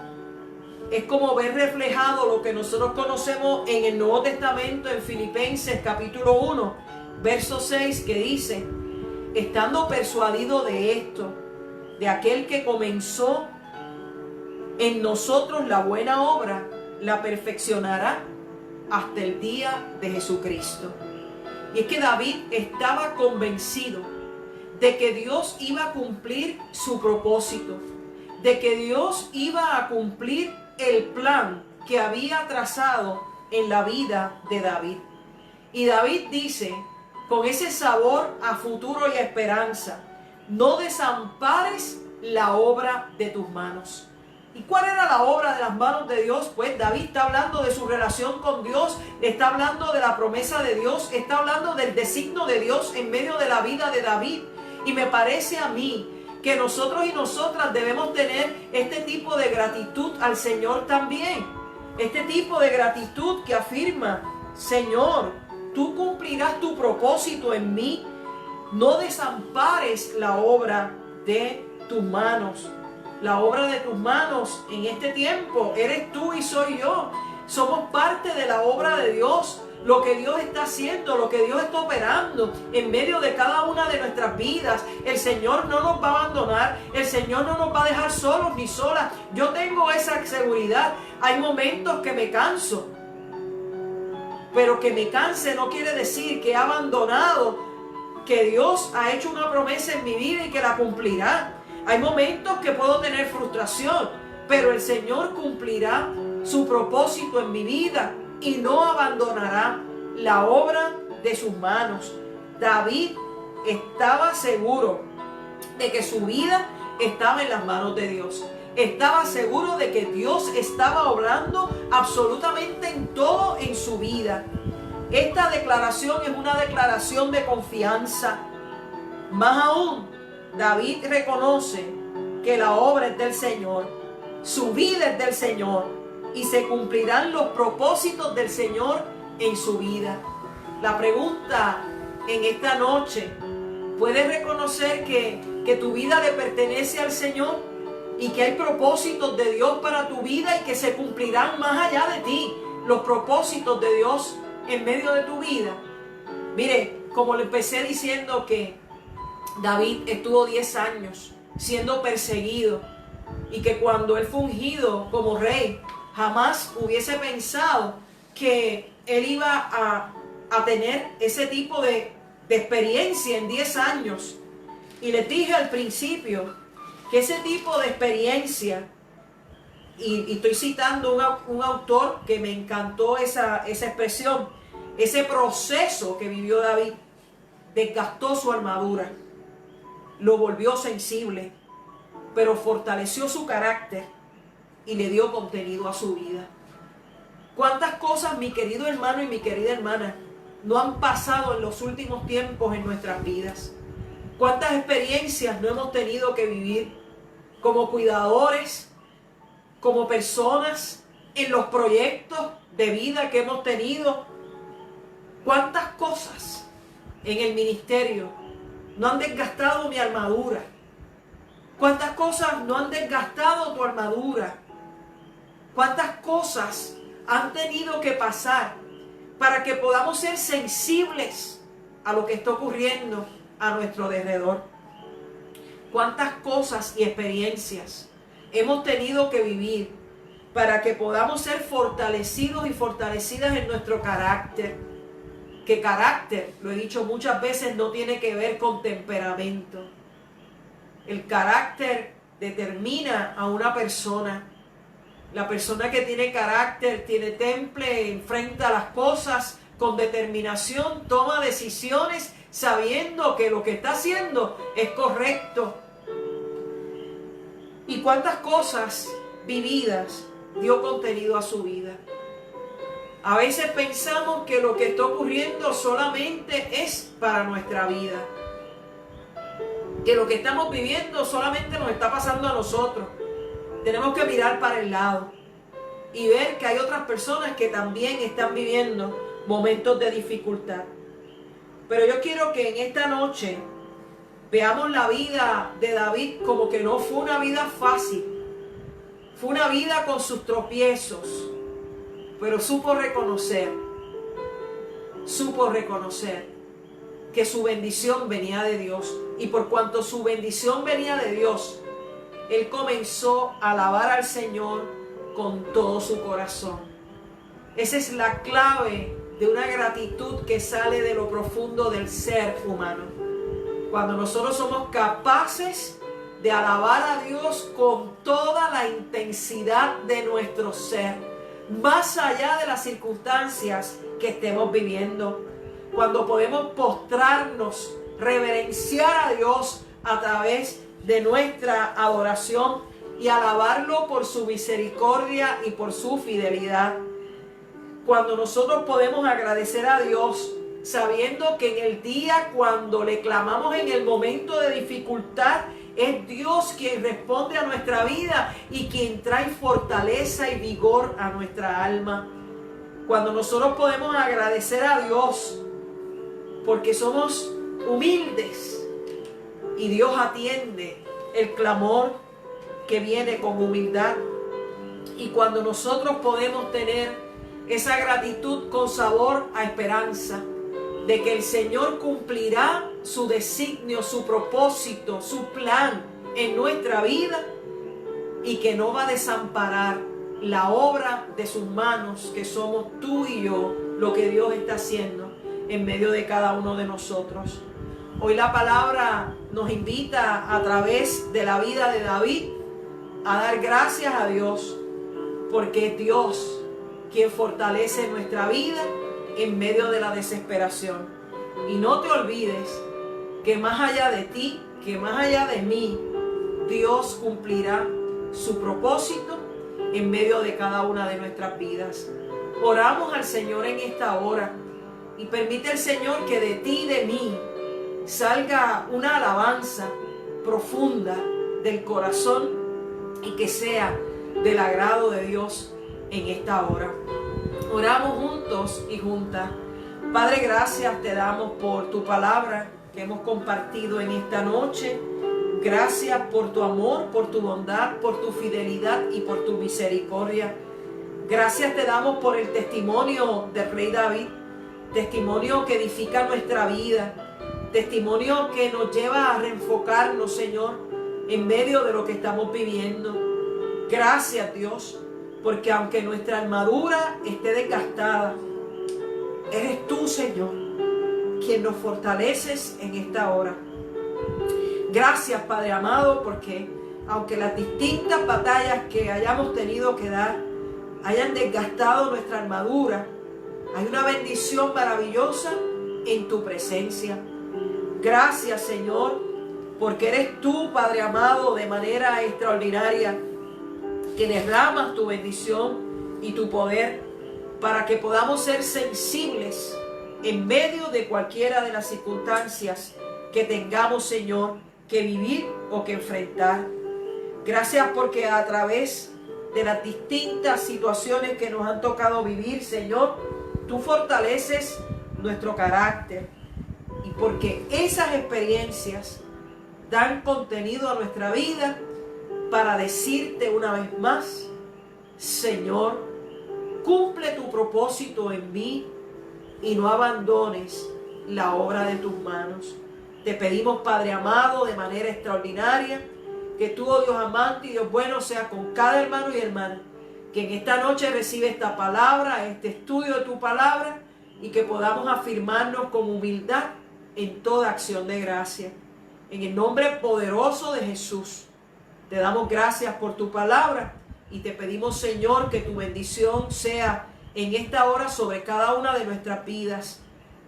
es como ver reflejado lo que nosotros conocemos en el Nuevo Testamento, en Filipenses capítulo 1, verso 6, que dice: estando persuadido de esto, de aquel que comenzó en nosotros la buena obra, la perfeccionará hasta el día de Jesucristo. Y es que David estaba convencido de que Dios iba a cumplir su propósito, de que Dios iba a cumplir el plan que había trazado en la vida de David. Y David dice, con ese sabor a futuro y a esperanza: no desampares la obra de tus manos. ¿Y cuál era la obra de las manos de Dios? Pues David está hablando de su relación con Dios, está hablando de la promesa de Dios, está hablando del designio de Dios en medio de la vida de David. Y me parece a mí que nosotros y nosotras debemos tener este tipo de gratitud al Señor también. Este tipo de gratitud que afirma: Señor, tú cumplirás tu propósito en mí, no desampares la obra de tus manos. La obra de tus manos en este tiempo eres tú y soy yo. Somos parte de la obra de Dios. Lo que Dios está haciendo, lo que Dios está operando en medio de cada una de nuestras vidas. El Señor no nos va a abandonar. El Señor no nos va a dejar solos ni solas. Yo tengo esa seguridad. Hay momentos que me canso. Pero que me canse no quiere decir que he abandonado, que Dios ha hecho una promesa en mi vida y que la cumplirá. Hay momentos que puedo tener frustración, pero el Señor cumplirá su propósito en mi vida y no abandonará la obra de sus manos. David estaba seguro de que su vida estaba en las manos de Dios. Estaba seguro de que Dios estaba obrando absolutamente en todo en su vida. Esta declaración es una declaración de confianza. Más aún, David reconoce que la obra es del Señor, su vida es del Señor y se cumplirán los propósitos del Señor en su vida. La pregunta en esta noche: ¿puedes reconocer que tu vida le pertenece al Señor y que hay propósitos de Dios para tu vida y que se cumplirán más allá de ti? Los propósitos de Dios en medio de tu vida. Mire, como le empecé diciendo que David estuvo 10 años siendo perseguido y que cuando él fue ungido como rey, jamás hubiese pensado que él iba a tener ese tipo de experiencia en 10 años. Y les dije al principio que ese tipo de experiencia, y estoy citando un autor que me encantó esa expresión, ese proceso que vivió David desgastó su armadura, lo volvió sensible, pero fortaleció su carácter y le dio contenido a su vida. ¿Cuántas cosas, mi querido hermano y mi querida hermana, no han pasado en los últimos tiempos en nuestras vidas? ¿Cuántas experiencias no hemos tenido que vivir como cuidadores, como personas, en los proyectos de vida que hemos tenido? ¿Cuántas cosas en el ministerio no han desgastado mi armadura? ¿Cuántas cosas no han desgastado tu armadura? ¿Cuántas cosas han tenido que pasar para que podamos ser sensibles a lo que está ocurriendo a nuestro alrededor? ¿Cuántas cosas y experiencias hemos tenido que vivir para que podamos ser fortalecidos y fortalecidas en nuestro carácter? Que carácter, lo he dicho muchas veces, no tiene que ver con temperamento. El carácter determina a una persona. La persona que tiene carácter, tiene temple, enfrenta las cosas con determinación, toma decisiones sabiendo que lo que está haciendo es correcto. ¿Y cuántas cosas vividas dio contenido a su vida? A veces pensamos que lo que está ocurriendo solamente es para nuestra vida, que lo que estamos viviendo solamente nos está pasando a nosotros. Tenemos que mirar para el lado y ver que hay otras personas que también están viviendo momentos de dificultad. Pero yo quiero que en esta noche veamos la vida de David como que no fue una vida fácil. Fue una vida con sus tropiezos, pero supo reconocer que su bendición venía de Dios. Y por cuanto su bendición venía de Dios, él comenzó a alabar al Señor con todo su corazón. Esa es la clave de una gratitud que sale de lo profundo del ser humano. Cuando nosotros somos capaces de alabar a Dios con toda la intensidad de nuestro ser, más allá de las circunstancias que estemos viviendo. Cuando podemos postrarnos, reverenciar a Dios, a través de nuestra adoración y alabarlo por su misericordia y por su fidelidad. Cuando nosotros podemos agradecer a Dios, sabiendo que en el día cuando le clamamos en el momento de dificultad, es Dios quien responde a nuestra vida y quien trae fortaleza y vigor a nuestra alma. Cuando nosotros podemos agradecer a Dios porque somos humildes y Dios atiende el clamor que viene con humildad. Y cuando nosotros podemos tener esa gratitud con sabor a esperanza de que el Señor cumplirá su designio, su propósito, su plan en nuestra vida y que no va a desamparar la obra de sus manos, que somos tú y yo, lo que Dios está haciendo en medio de cada uno de nosotros. Hoy la palabra nos invita a través de la vida de David a dar gracias a Dios, porque es Dios quien fortalece nuestra vida en medio de la desesperación. Y no te olvides que más allá de ti, que más allá de mí, Dios cumplirá su propósito en medio de cada una de nuestras vidas. Oramos al Señor en esta hora y permite el Señor que de ti y de mí salga una alabanza profunda del corazón y que sea del agrado de Dios en esta hora. Oramos juntos y juntas. Padre, gracias te damos por tu palabra que hemos compartido en esta noche. Gracias por tu amor, por tu bondad, por tu fidelidad y por tu misericordia. Gracias te damos por el testimonio del rey David, testimonio que edifica nuestra vida, testimonio que nos lleva a reenfocarnos, Señor, en medio de lo que estamos viviendo. Gracias, Dios, porque aunque nuestra armadura esté desgastada, eres tú, Señor, quien nos fortaleces en esta hora. Gracias, Padre amado, porque aunque las distintas batallas que hayamos tenido que dar hayan desgastado nuestra armadura, hay una bendición maravillosa en tu presencia. Gracias, Señor, porque eres tú, Padre amado, de manera extraordinaria, que derramas tu bendición y tu poder para que podamos ser sensibles en medio de cualquiera de las circunstancias que tengamos, Señor, que vivir o que enfrentar. Gracias porque a través de las distintas situaciones que nos han tocado vivir, Señor, tú fortaleces nuestro carácter y porque esas experiencias dan contenido a nuestra vida para decirte una vez más, Señor, cumple tu propósito en mí y no abandones la obra de tus manos. Te pedimos, Padre amado, de manera extraordinaria, que tú, oh Dios amante y Dios bueno, sea con cada hermano y hermana, que en esta noche recibe esta palabra, este estudio de tu palabra, y que podamos afirmarnos con humildad en toda acción de gracia. En el nombre poderoso de Jesús, te damos gracias por tu palabra y te pedimos, Señor, que tu bendición sea en esta hora sobre cada una de nuestras vidas,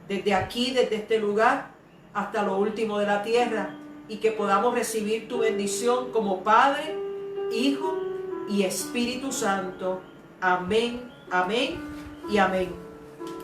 desde aquí, desde este lugar, hasta lo último de la tierra, y que podamos recibir tu bendición como Padre, Hijo y Espíritu Santo. Amén, amén y amén.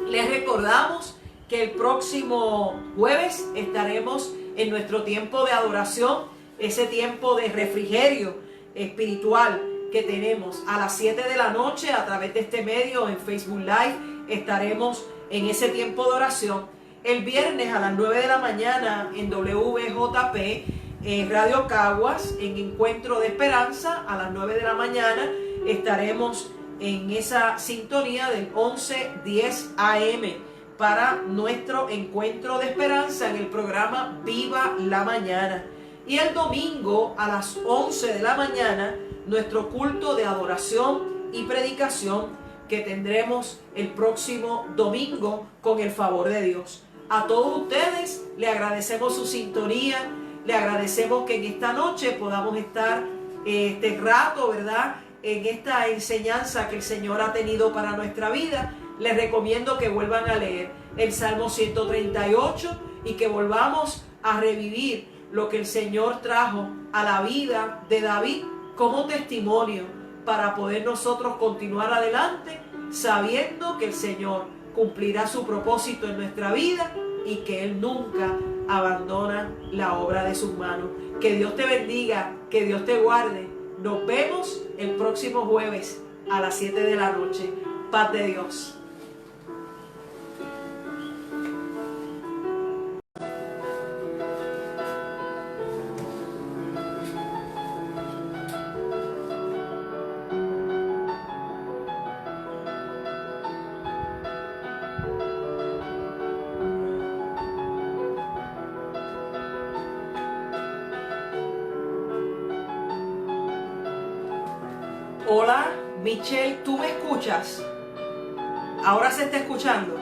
Les recordamos que el próximo jueves estaremos en nuestro tiempo de adoración, ese tiempo de refrigerio espiritual que tenemos a las 7 de la noche a través de este medio en Facebook Live. Estaremos en ese tiempo de oración. El viernes a las 9 de la mañana en WJP, Radio Caguas, en Encuentro de Esperanza, a las 9 de la mañana estaremos en esa sintonía del 11:10 AM para nuestro Encuentro de Esperanza en el programa Viva la Mañana. Y el domingo a las 11 de la mañana, nuestro culto de adoración y predicación que tendremos el próximo domingo con el favor de Dios. A todos ustedes le agradecemos su sintonía, le agradecemos que en esta noche podamos estar este rato, ¿verdad?, en esta enseñanza que el Señor ha tenido para nuestra vida. Les recomiendo que vuelvan a leer el Salmo 138 y que volvamos a revivir lo que el Señor trajo a la vida de David como testimonio para poder nosotros continuar adelante sabiendo que el Señor cumplirá su propósito en nuestra vida y que Él nunca abandona la obra de sus manos. Que Dios te bendiga, que Dios te guarde. Nos vemos el próximo jueves a las 7 de la noche. Paz de Dios. Hola, Michelle, ¿tú me escuchas? ¿Ahora se está escuchando?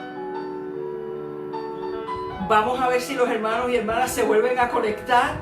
Vamos a ver si los hermanos y hermanas se vuelven a conectar.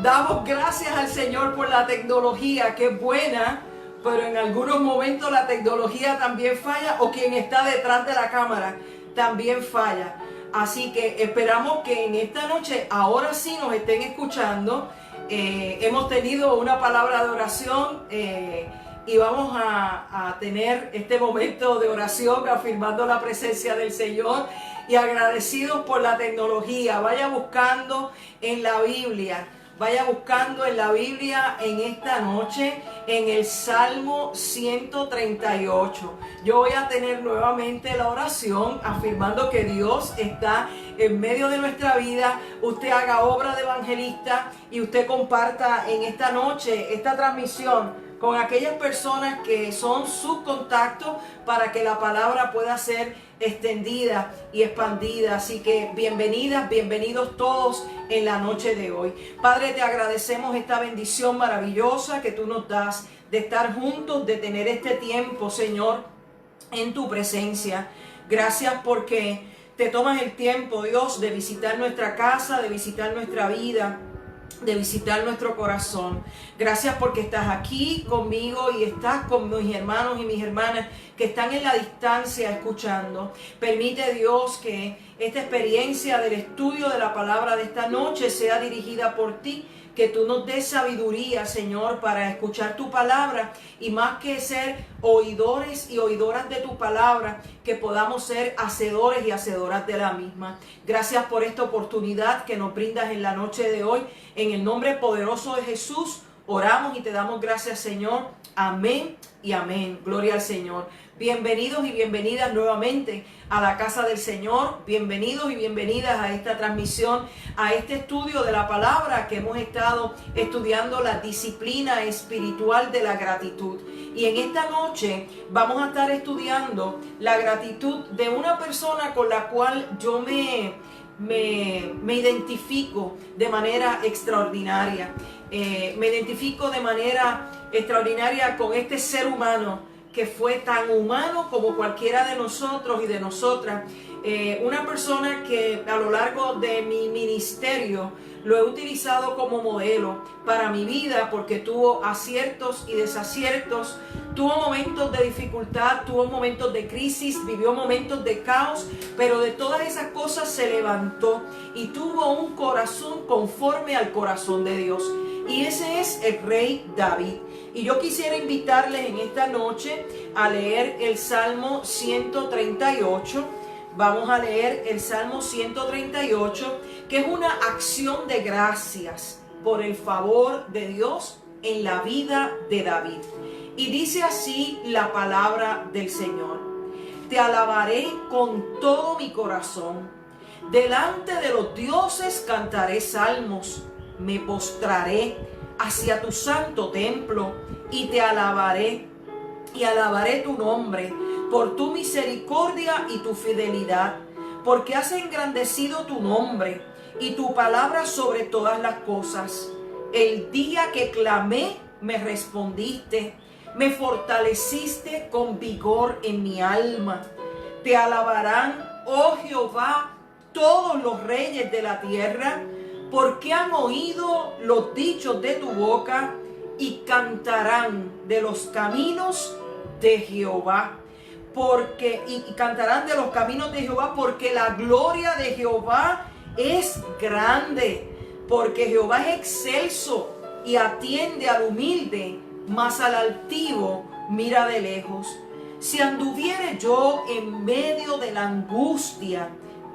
Damos gracias al Señor por la tecnología, que es buena, pero en algunos momentos la tecnología también falla, o quien está detrás de la cámara también falla. Así que esperamos que en esta noche, ahora sí nos estén escuchando. Hemos tenido una palabra de oración y vamos a tener este momento de oración afirmando la presencia del Señor y agradecidos por la tecnología. Vaya buscando en la Biblia en esta noche en el Salmo 138. Yo voy a tener nuevamente la oración afirmando que Dios está en medio de nuestra vida. Usted haga obra de evangelista y usted comparta en esta noche esta transmisión con aquellas personas que son sus contactos para que la palabra pueda ser extendida y expandida. Así que bienvenidas, bienvenidos todos en la noche de hoy. Padre, te agradecemos esta bendición maravillosa que tú nos das de estar juntos, de tener este tiempo, Señor, en tu presencia. Gracias porque te tomas el tiempo, Dios, de visitar nuestra casa, de visitar nuestra vida, de visitar nuestro corazón. Gracias porque estás aquí conmigo y estás con mis hermanos y mis hermanas que están en la distancia escuchando. Permite, Dios, que esta experiencia del estudio de la palabra de esta noche sea dirigida por ti, que tú nos des sabiduría, Señor, para escuchar tu palabra y más que ser oidores y oidoras de tu palabra, que podamos ser hacedores y hacedoras de la misma. Gracias por esta oportunidad que nos brindas en la noche de hoy. En el nombre poderoso de Jesús oramos y te damos gracias, Señor. Amén y amén. Gloria al Señor. Bienvenidos y bienvenidas nuevamente a la casa del Señor. Bienvenidos y bienvenidas a esta transmisión, a este estudio de la palabra que hemos estado estudiando, la disciplina espiritual de la gratitud. Y en esta noche vamos a estar estudiando la gratitud de una persona con la cual yo me identifico de manera extraordinaria. Me identifico de manera extraordinaria con este ser humano que fue tan humano como cualquiera de nosotros y de nosotras. Una persona que a lo largo de mi ministerio lo he utilizado como modelo para mi vida, porque tuvo aciertos y desaciertos, tuvo momentos de dificultad, tuvo momentos de crisis, vivió momentos de caos, pero de todas esas cosas se levantó y tuvo un corazón conforme al corazón de Dios. Y ese es el rey David. Y yo quisiera invitarles en esta noche a leer el Salmo 138. Vamos a leer el Salmo 138, que es una acción de gracias por el favor de Dios en la vida de David. Y dice así la palabra del Señor: te alabaré con todo mi corazón, delante de los dioses cantaré salmos, me postraré hacia tu santo templo y te alabaré y alabaré tu nombre por tu misericordia y tu fidelidad, porque has engrandecido tu nombre y tu palabra sobre todas las cosas. El día que clamé me respondiste, me fortaleciste con vigor en mi alma. Te alabarán, oh Jehová, todos los reyes de la tierra, porque han oído los dichos de tu boca y cantarán de los caminos de Jehová. Y cantarán de los caminos de Jehová, porque la gloria de Jehová es grande. porque Jehová es excelso y atiende al humilde, mas al altivo mira de lejos. Si anduviere yo en medio de la angustia,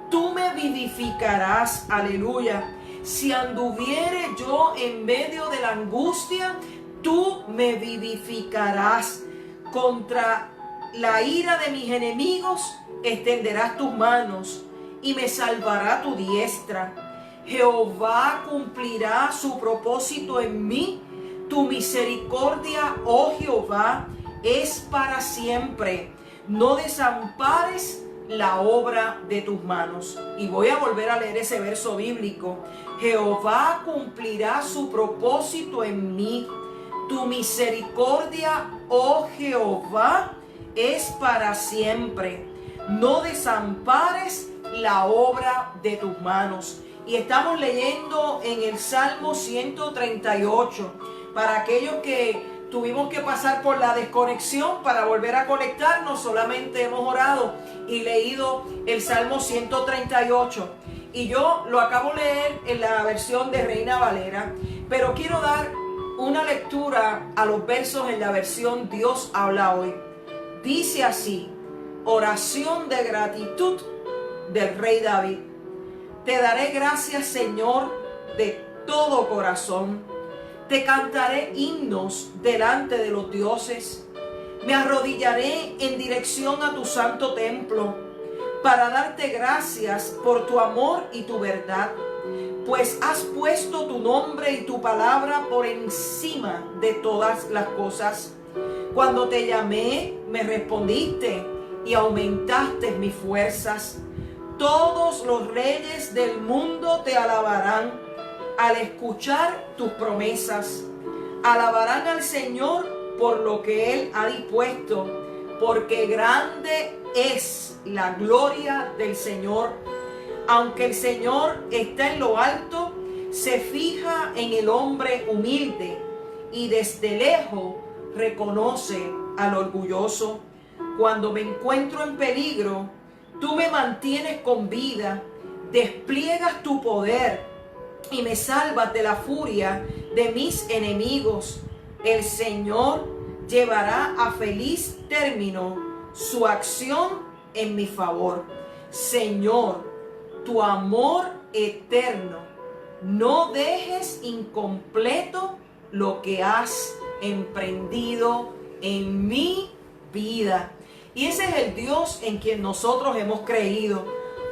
tú me vivificarás, aleluya. Si anduviere yo en medio de la angustia, tú me vivificarás. Contra la ira de mis enemigos extenderás tus manos y me salvará tu diestra. Jehová cumplirá su propósito en mí. Tu misericordia, oh Jehová, es para siempre. No desampares la obra de tus manos. Y voy a volver a leer ese verso bíblico. Jehová cumplirá su propósito en mí. Tu misericordia, oh Jehová, es para siempre. No desampares la obra de tus manos. Y estamos leyendo en el Salmo 138. Para aquellos que tuvimos que pasar por la desconexión para volver a conectarnos, solamente hemos orado y leído el Salmo 138. Y yo lo acabo de leer en la versión de Reina Valera, pero quiero dar una lectura a los versos en la versión Dios habla hoy. Dice así: oración de gratitud del rey David. Te daré gracias, Señor, de todo corazón. Te cantaré himnos delante de los dioses. Me arrodillaré en dirección a tu santo templo para darte gracias por tu amor y tu verdad, pues has puesto tu nombre y tu palabra por encima de todas las cosas. Cuando te llamé, me respondiste y aumentaste mis fuerzas. Todos los reyes del mundo te alabarán al escuchar tus promesas. Alabarán al Señor por lo que Él ha dispuesto, porque grande es la gloria del Señor. Aunque el Señor está en lo alto, se fija en el hombre humilde y desde lejos reconoce al orgulloso. Cuando me encuentro en peligro, tú me mantienes con vida, despliegas tu poder y me salvas de la furia de mis enemigos. El Señor llevará a feliz término su acción en mi favor. Señor, tu amor eterno, no dejes incompleto lo que has emprendido en mi vida. Y ese es el Dios en quien nosotros hemos creído.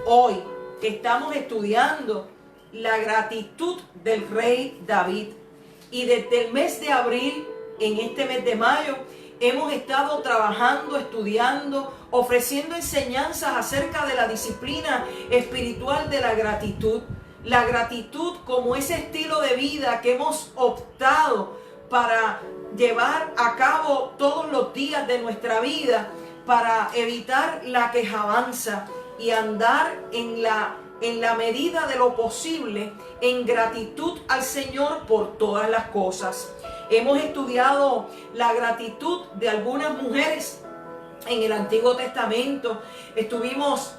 Hoy que estamos estudiando la gratitud del rey David. Y desde el mes de abril, en este mes de mayo, hemos estado trabajando, estudiando, ofreciendo enseñanzas acerca de la disciplina espiritual de la gratitud. La gratitud como ese estilo de vida que hemos optado para llevar a cabo todos los días de nuestra vida, para evitar la quejanza y andar en la medida de lo posible en gratitud al Señor por todas las cosas. Hemos estudiado la gratitud de algunas mujeres en el Antiguo Testamento. Estuvimos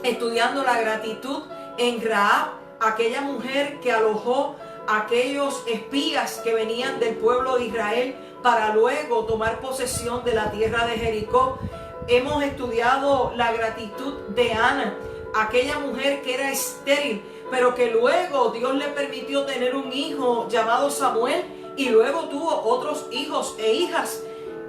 estudiando la gratitud en Rahab, aquella mujer que alojó a aquellos espías que venían del pueblo de Israel para luego tomar posesión de la tierra de Jericó. Hemos estudiado la gratitud de Ana, aquella mujer que era estéril, pero que luego Dios le permitió tener un hijo llamado Samuel y luego tuvo otros hijos e hijas.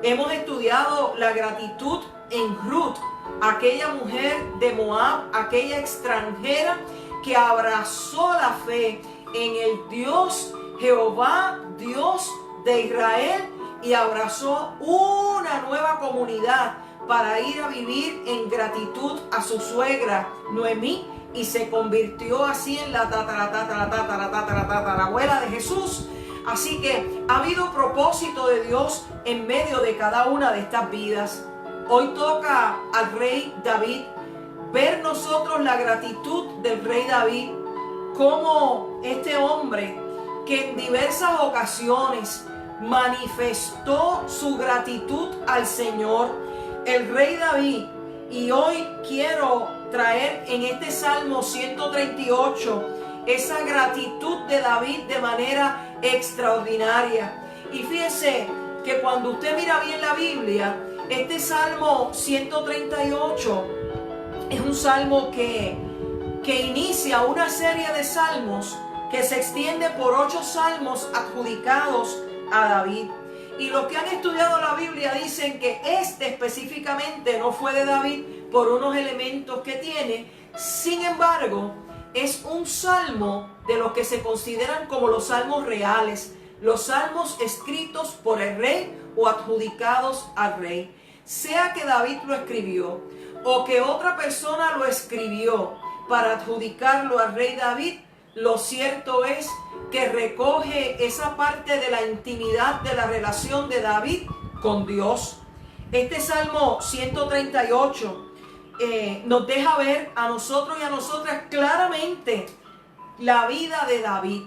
Hemos estudiado la gratitud en Ruth, aquella mujer de Moab, aquella extranjera que abrazó la fe en el Dios Jehová, Dios de Israel, y abrazó una nueva comunidad para ir a vivir en gratitud a su suegra Noemí, y se convirtió así en la tatarabuela de Jesús. Así que ha habido propósito de Dios en medio de cada una de estas vidas. Hoy toca al rey David ver nosotros la gratitud del rey David, como este hombre que en diversas ocasiones manifestó su gratitud al Señor, el rey David. Y hoy quiero traer en este Salmo 138 esa gratitud de David de manera extraordinaria. Y fíjese que cuando usted mira bien la Biblia, este Salmo 138 es un salmo que inicia una serie de salmos que se extiende por 8 salmos adjudicados a David. Y los que han estudiado la Biblia dicen que este específicamente no fue de David por unos elementos que tiene. Sin embargo, es un salmo de los que se consideran como los salmos reales, los salmos escritos por el rey o adjudicados al rey. Sea que David lo escribió o que otra persona lo escribió para adjudicarlo al rey David, lo cierto es que recoge esa parte de la intimidad de la relación de David con Dios. Este Salmo 138 nos deja ver a nosotros y a nosotras claramente la vida de David.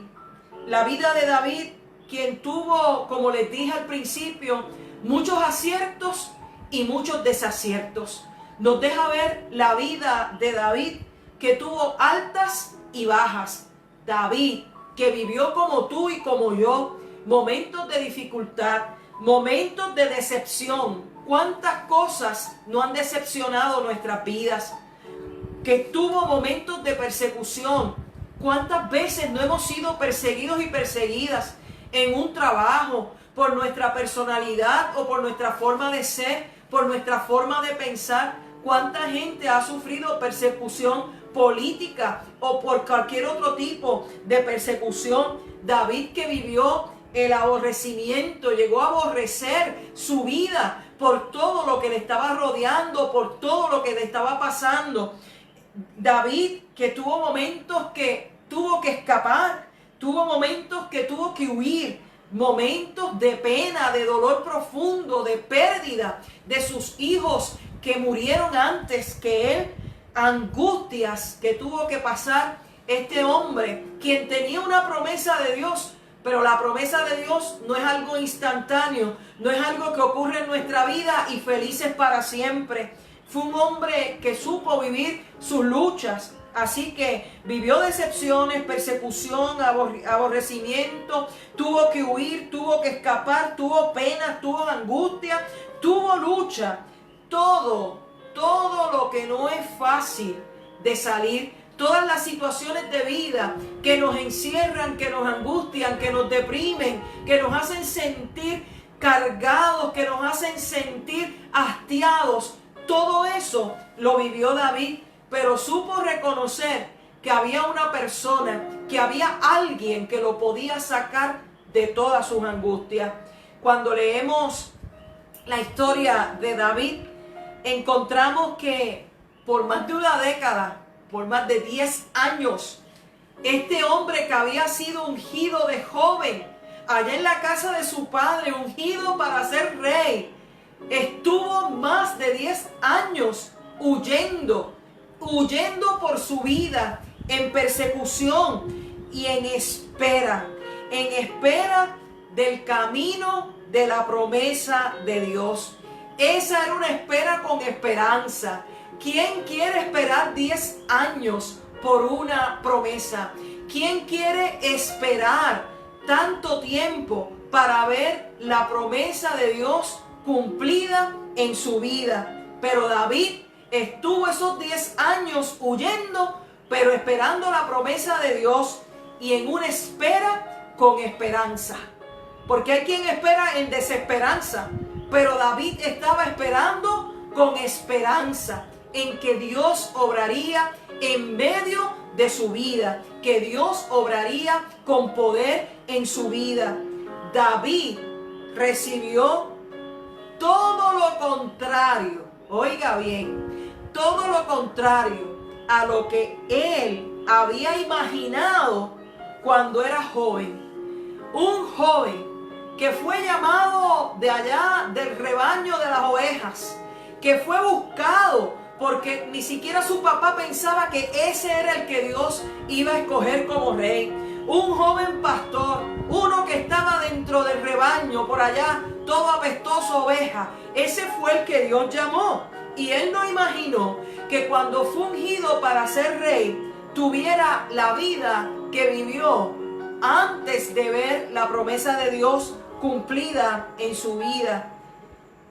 La vida de David, quien tuvo, como les dije al principio, muchos aciertos y muchos desaciertos. Nos deja ver la vida de David, que tuvo altas y bajas. David, que vivió como tú y como yo, momentos de dificultad, momentos de decepción. ¿Cuántas cosas no han decepcionado nuestras vidas? Que tuvo momentos de persecución. ¿Cuántas veces no hemos sido perseguidos y perseguidas en un trabajo por nuestra personalidad o por nuestra forma de ser, por nuestra forma de pensar? ¿Cuánta gente ha sufrido persecución política o por cualquier otro tipo de persecución? David, que vivió el aborrecimiento, llegó a aborrecer su vida por todo lo que le estaba rodeando, por todo lo que le estaba pasando. David, que tuvo momentos que tuvo que escapar, tuvo momentos que tuvo que huir, momentos de pena, de dolor profundo, de pérdida de sus hijos que murieron antes que él, angustias que tuvo que pasar este hombre, quien tenía una promesa de Dios. Pero la promesa de Dios no es algo instantáneo, no es algo que ocurre en nuestra vida y felices para siempre. Fue un hombre que supo vivir sus luchas, así que vivió decepciones, persecución, aborrecimiento, tuvo que huir, tuvo que escapar, tuvo penas, tuvo angustia, tuvo lucha. Todo lo que no es fácil de salir, todas las situaciones de vida que nos encierran, que nos angustian, que nos deprimen, que nos hacen sentir cargados, que nos hacen sentir hastiados. Todo eso lo vivió David, pero supo reconocer que había una persona, que había alguien que lo podía sacar de todas sus angustias. Cuando leemos la historia de David, encontramos que por más de una década, por más de 10 años, este hombre que había sido ungido de joven, allá en la casa de su padre, ungido para ser rey, estuvo más de 10 años huyendo por su vida, en persecución y en espera del camino de la promesa de Dios. Esa era una espera con esperanza. ¿Quién quiere esperar 10 años por una promesa? ¿Quién quiere esperar tanto tiempo para ver la promesa de Dios cumplida en su vida? Pero David estuvo esos 10 años huyendo, pero esperando la promesa de Dios y en una espera con esperanza. Porque hay quien espera en desesperanza, pero David estaba esperando con esperanza en que Dios obraría en medio de su vida, que Dios obraría con poder en su vida. David recibió todo lo contrario, oiga bien, todo lo contrario a lo que él había imaginado cuando era joven. Un joven que fue llamado de allá del rebaño de las ovejas, que fue buscado porque ni siquiera su papá pensaba que ese era el que Dios iba a escoger como rey. Un joven pastor, uno que estaba dentro del rebaño por allá, todo apestoso oveja. Ese fue el que Dios llamó. Y él no imaginó que cuando fue ungido para ser rey, tuviera la vida que vivió antes de ver la promesa de Dios cumplida en su vida.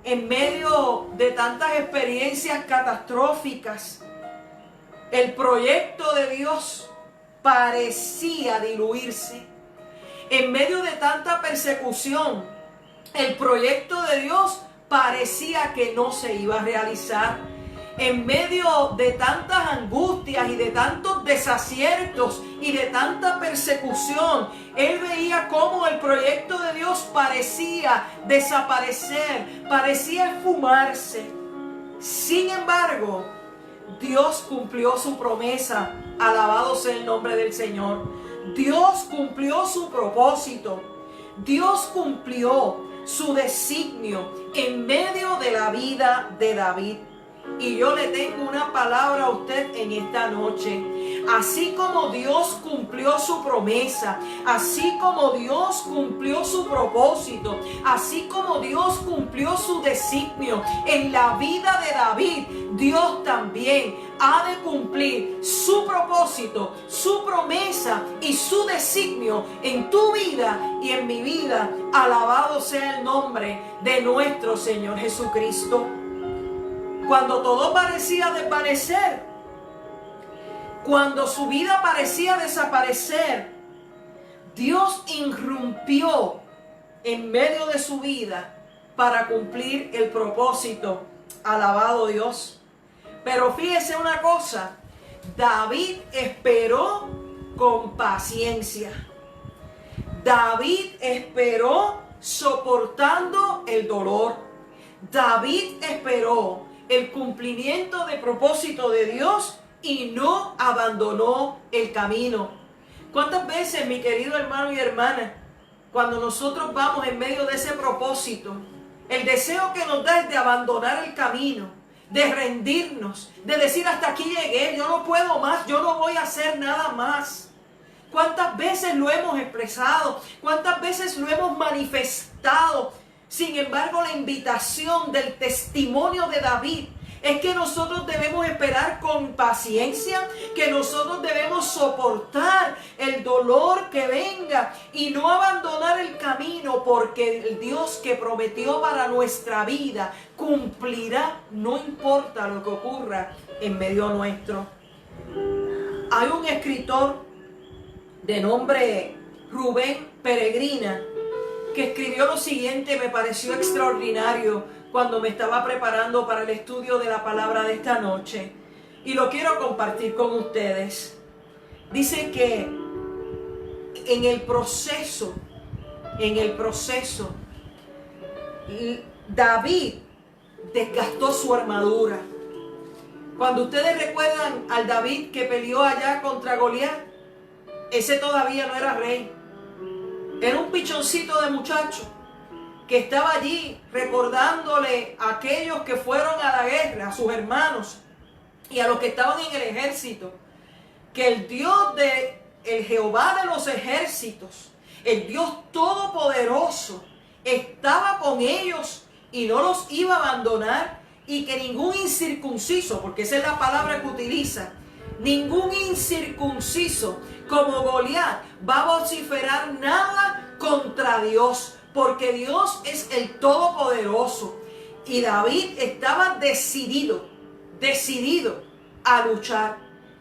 En medio de tantas experiencias catastróficas, el proyecto de Dios parecía diluirse. En medio de tanta persecución, el proyecto de Dios parecía que no se iba a realizar. En medio de tantas angustias y de tantos desaciertos y de tanta persecución, él veía cómo el proyecto de Dios parecía desaparecer, parecía esfumarse. Sin embargo, Dios cumplió su promesa. Alabado sea el nombre del Señor. Dios cumplió su propósito. Dios cumplió su designio en medio de la vida de David. Y yo le tengo una palabra a usted en esta noche. Así como Dios cumplió su promesa, así como Dios cumplió su propósito, así como Dios cumplió su designio en la vida de David, Dios también ha de cumplir su propósito, su promesa y su designio en tu vida y en mi vida. Alabado sea el nombre de nuestro Señor Jesucristo. Cuando todo parecía desvanecer, cuando su vida parecía desaparecer, Dios irrumpió en medio de su vida para cumplir el propósito. Alabado Dios. Pero fíjese una cosa, David esperó con paciencia. David esperó soportando el dolor. David esperó el cumplimiento del propósito de Dios y no abandonó el camino. ¿Cuántas veces, mi querido hermano y hermana, cuando nosotros vamos en medio de ese propósito, el deseo que nos da es de abandonar el camino, de rendirnos, de decir hasta aquí llegué, yo no puedo más, yo no voy a hacer nada más? ¿Cuántas veces lo hemos expresado? ¿Cuántas veces lo hemos manifestado? Sin embargo, la invitación del testimonio de David es que nosotros debemos esperar con paciencia, que nosotros debemos soportar el dolor que venga y no abandonar el camino, porque el Dios que prometió para nuestra vida cumplirá, no importa lo que ocurra en medio nuestro. Hay un escritor de nombre Rubén Peregrina que escribió lo siguiente, me pareció extraordinario cuando me estaba preparando para el estudio de la palabra de esta noche, y lo quiero compartir con ustedes. Dice que en el proceso, David desgastó su armadura. Cuando ustedes recuerdan al David que peleó allá contra Goliat, ese todavía no era rey. Era un pichoncito de muchacho que estaba allí recordándole a aquellos que fueron a la guerra, a sus hermanos y a los que estaban en el ejército, que el Dios el Jehová de los ejércitos, el Dios todopoderoso, estaba con ellos y no los iba a abandonar, y que ningún incircunciso, porque esa es la palabra que utiliza, ningún incircunciso como Goliat va a vociferar nada contra Dios, porque Dios es el Todopoderoso. Y David estaba decidido a luchar.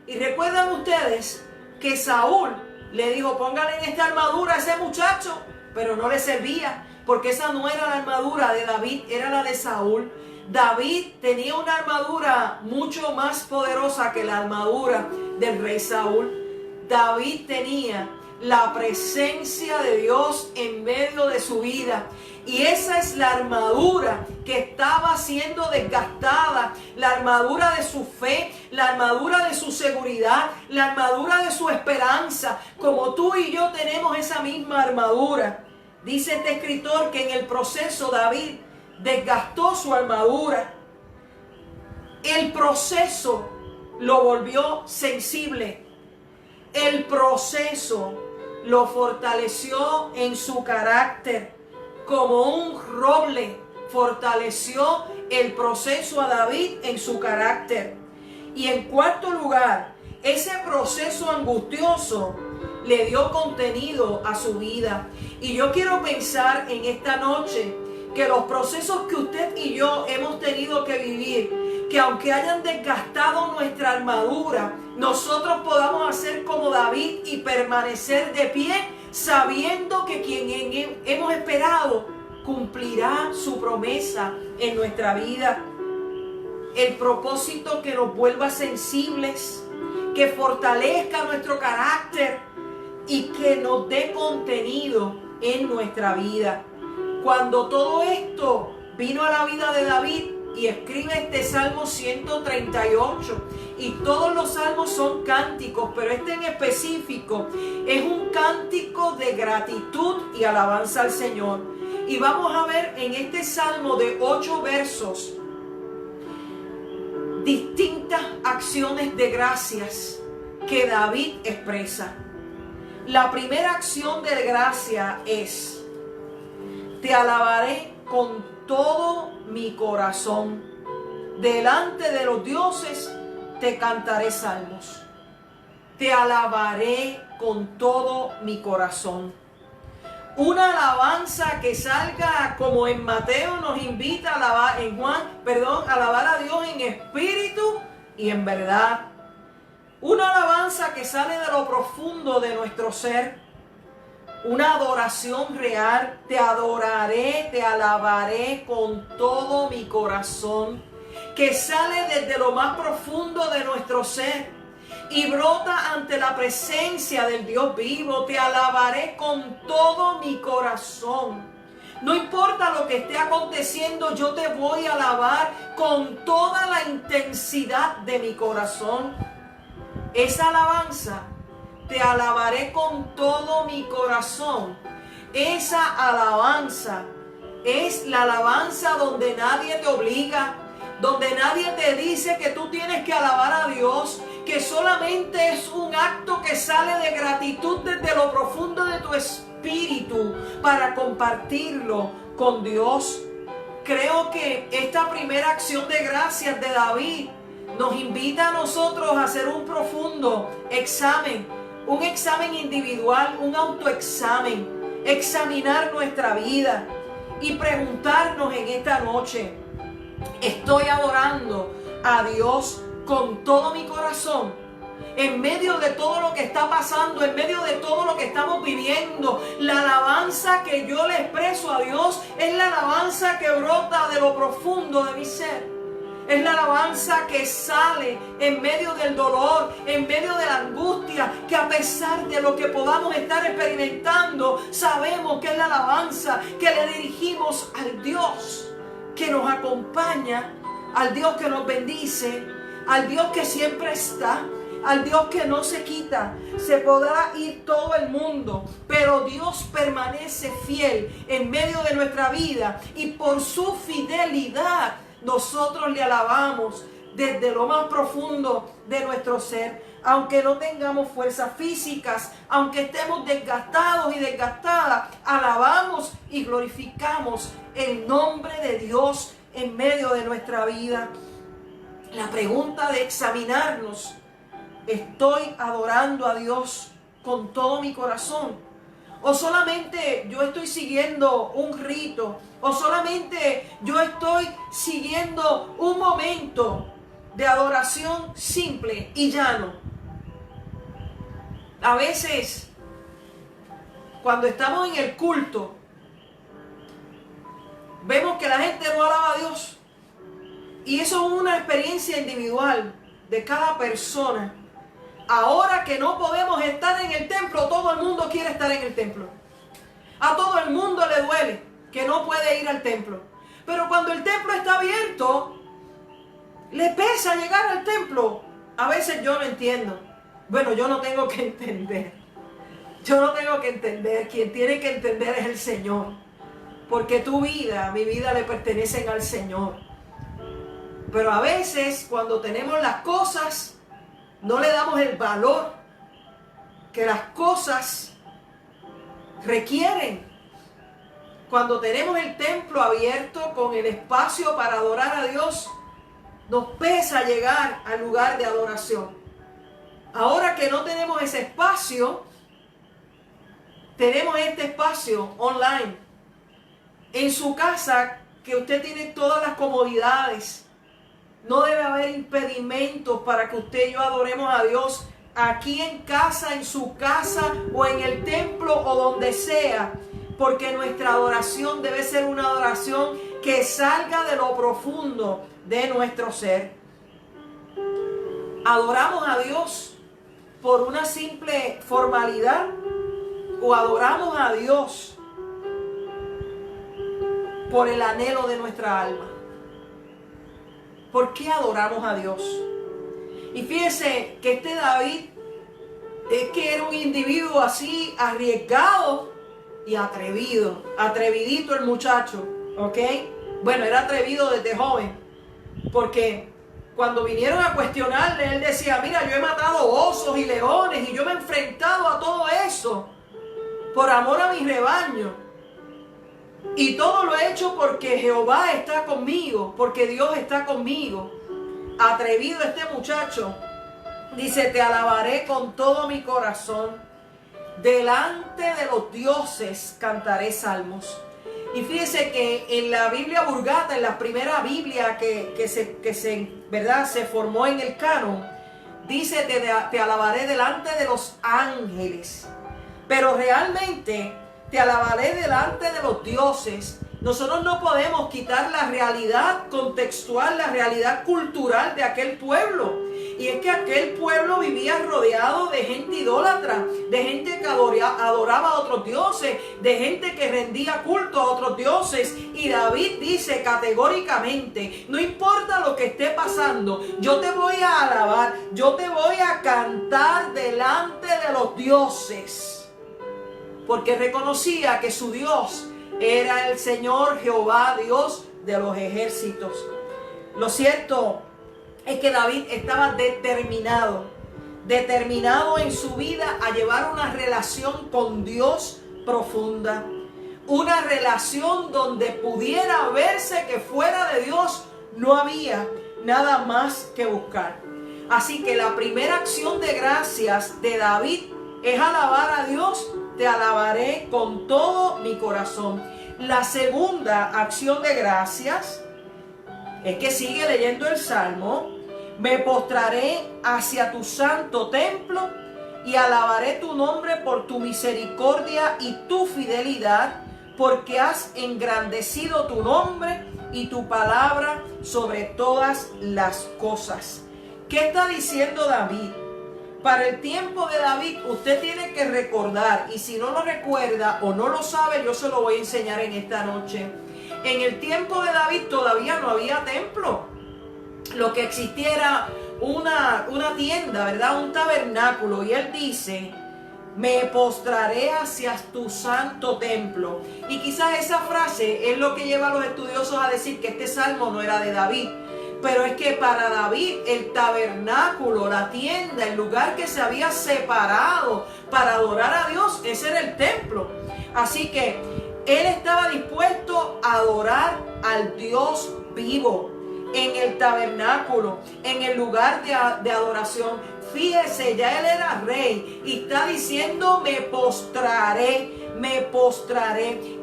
Y recuerdan ustedes que Saúl le dijo, póngale en esta armadura a ese muchacho, pero no le servía, porque esa no era la armadura de David, era la de Saúl. David tenía una armadura mucho más poderosa que la armadura del rey Saúl. David tenía la presencia de Dios en medio de su vida, y esa es la armadura que estaba siendo desgastada, la armadura de su fe, la armadura de su seguridad, la armadura de su esperanza. Como tú y yo tenemos esa misma armadura. Dice este escritor que en el proceso David desgastó su armadura. El proceso lo volvió sensible. El proceso lo fortaleció en su carácter. Como un roble fortaleció el proceso a David en su carácter. Y en cuarto lugar, ese proceso angustioso le dio contenido a su vida. Y yo quiero pensar en esta noche que los procesos que usted y yo hemos tenido que vivir, que aunque hayan desgastado nuestra armadura, nosotros podamos hacer como David y permanecer de pie, sabiendo que quien hemos esperado cumplirá su promesa en nuestra vida. El propósito que nos vuelva sensibles, que fortalezca nuestro carácter y que nos dé contenido en nuestra vida. Cuando todo esto vino a la vida de David y escribe este Salmo 138, y todos los salmos son cánticos, pero este en específico es un cántico de gratitud y alabanza al Señor. Y vamos a ver en este salmo de 8 versos distintas acciones de gracias que David expresa. La primera acción de gracia es: te alabaré con todo mi corazón. Delante de los dioses te cantaré salmos. Te alabaré con todo mi corazón. Una alabanza que salga como en Mateo nos invita a alabar, alabar a Dios en espíritu y en verdad. Una alabanza que sale de lo profundo de nuestro ser. Una adoración real. Te adoraré, te alabaré con todo mi corazón. Que sale desde lo más profundo de nuestro ser y brota ante la presencia del Dios vivo. Te alabaré con todo mi corazón. No importa lo que esté aconteciendo, yo te voy a alabar con toda la intensidad de mi corazón. Esa alabanza, te alabaré con todo mi corazón. Esa alabanza es la alabanza donde nadie te obliga, donde nadie te dice que tú tienes que alabar a Dios, que solamente es un acto que sale de gratitud desde lo profundo de tu espíritu para compartirlo con Dios. Creo que esta primera acción de gracias de David nos invita a nosotros a hacer un profundo examen, un examen individual, un autoexamen, examinar nuestra vida y preguntarnos en esta noche: ¿estoy adorando a Dios con todo mi corazón? En medio de todo lo que está pasando, en medio de todo lo que estamos viviendo, la alabanza que yo le expreso a Dios es la alabanza que brota de lo profundo de mi ser. Es la alabanza que sale en medio del dolor, en medio de la angustia, que a pesar de lo que podamos estar experimentando, sabemos que es la alabanza que le dirigimos al Dios que nos acompaña, al Dios que nos bendice, al Dios que siempre está, al Dios que no se quita. Se podrá ir todo el mundo, pero Dios permanece fiel en medio de nuestra vida, y por su fidelidad nosotros le alabamos desde lo más profundo de nuestro ser. Aunque no tengamos fuerzas físicas, aunque estemos desgastados y desgastadas, alabamos y glorificamos el nombre de Dios en medio de nuestra vida. La pregunta de examinarnos: ¿estoy adorando a Dios con todo mi corazón? ¿O solamente yo estoy siguiendo un rito? ¿O solamente yo estoy siguiendo un momento de adoración simple y llano? A veces, cuando estamos en el culto, vemos que la gente no alaba a Dios. Y eso es una experiencia individual de cada persona. Ahora que no podemos estar en el templo, todo el mundo quiere estar en el templo. A todo el mundo le duele que no puede ir al templo. Pero cuando el templo está abierto, le pesa llegar al templo. A veces yo no entiendo. Bueno, yo no tengo que entender. Yo no tengo que entender. Quien tiene que entender es el Señor. Porque tu vida, mi vida le pertenecen al Señor. Pero a veces cuando tenemos las cosas, no le damos el valor que las cosas requieren. Cuando tenemos el templo abierto con el espacio para adorar a Dios, nos pesa llegar al lugar de adoración. Ahora que no tenemos ese espacio, tenemos este espacio online. En su casa, que usted tiene todas las comodidades. No debe haber impedimentos para que usted y yo adoremos a Dios aquí en casa, en su casa o en el templo o donde sea. Porque nuestra adoración debe ser una adoración que salga de lo profundo de nuestro ser. ¿Adoramos a Dios por una simple formalidad o adoramos a Dios por el anhelo de nuestra alma? ¿Por qué adoramos a Dios? Y fíjese que este David es que era un individuo así arriesgado y atrevido. Atrevidito el muchacho, ¿ok? Bueno, era atrevido desde joven, porque cuando vinieron a cuestionarle, él decía, mira, yo he matado osos y leones y yo me he enfrentado a todo eso por amor a mi rebaño. Y todo lo he hecho porque Jehová está conmigo, porque Dios está conmigo. Atrevido este muchacho. Dice, te alabaré con todo mi corazón. Delante de los dioses cantaré salmos. Y fíjese que en la Biblia Vulgata, en la primera Biblia que se formó en el canon, dice, te alabaré delante de los ángeles. Pero realmente te alabaré delante de los dioses. Nosotros no podemos quitar la realidad contextual, la realidad cultural de aquel pueblo. Y es que aquel pueblo vivía rodeado de gente idólatra, de gente que adoraba a otros dioses, de gente que rendía culto a otros dioses. Y David dice categóricamente, no importa lo que esté pasando, yo te voy a alabar, yo te voy a cantar delante de los dioses. Porque reconocía que su Dios era el Señor Jehová, Dios de los ejércitos. Lo cierto es que David estaba determinado en su vida a llevar una relación con Dios profunda. Una relación donde pudiera verse que fuera de Dios no había nada más que buscar. Así que la primera acción de gracias de David es alabar a Dios. Te alabaré con todo mi corazón. La segunda acción de gracias es que sigue leyendo el Salmo. Me postraré hacia tu santo templo y alabaré tu nombre por tu misericordia y tu fidelidad, porque has engrandecido tu nombre y tu palabra sobre todas las cosas. ¿Qué está diciendo David? Para el tiempo de David, usted tiene que recordar, y si no lo recuerda o no lo sabe, yo se lo voy a enseñar en esta noche. En el tiempo de David todavía no había templo. Lo que existía era una tienda, ¿verdad? Un tabernáculo. Y él dice, me postraré hacia tu santo templo. Y quizás esa frase es lo que lleva a los estudiosos a decir que este salmo no era de David. Pero es que para David el tabernáculo, la tienda, el lugar que se había separado para adorar a Dios, ese era el templo. Así que él estaba dispuesto a adorar al Dios vivo en el tabernáculo, en el lugar de adoración. Fíjese, ya él era rey y está diciendo me postraré.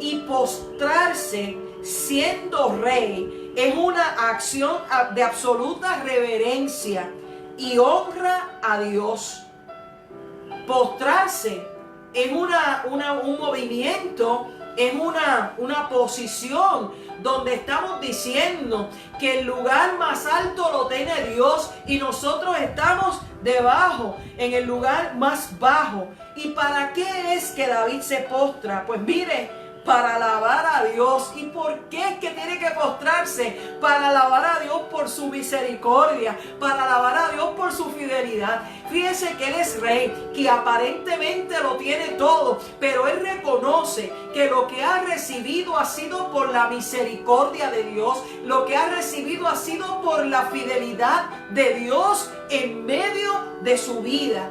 Y postrarse siendo rey es una acción de absoluta reverencia y honra a Dios. Postrarse es un movimiento, es una posición donde estamos diciendo que el lugar más alto lo tiene Dios y nosotros estamos debajo, en el lugar más bajo. ¿Y para qué es que David se postra? Pues mire, para alabar a Dios. ¿Y por qué es que tiene que postrarse? Para alabar a Dios por su misericordia, para alabar a Dios por su fidelidad. Fíjese que él es rey, que aparentemente lo tiene todo, pero él reconoce que lo que ha recibido ha sido por la misericordia de Dios, lo que ha recibido ha sido por la fidelidad de Dios en medio de su vida.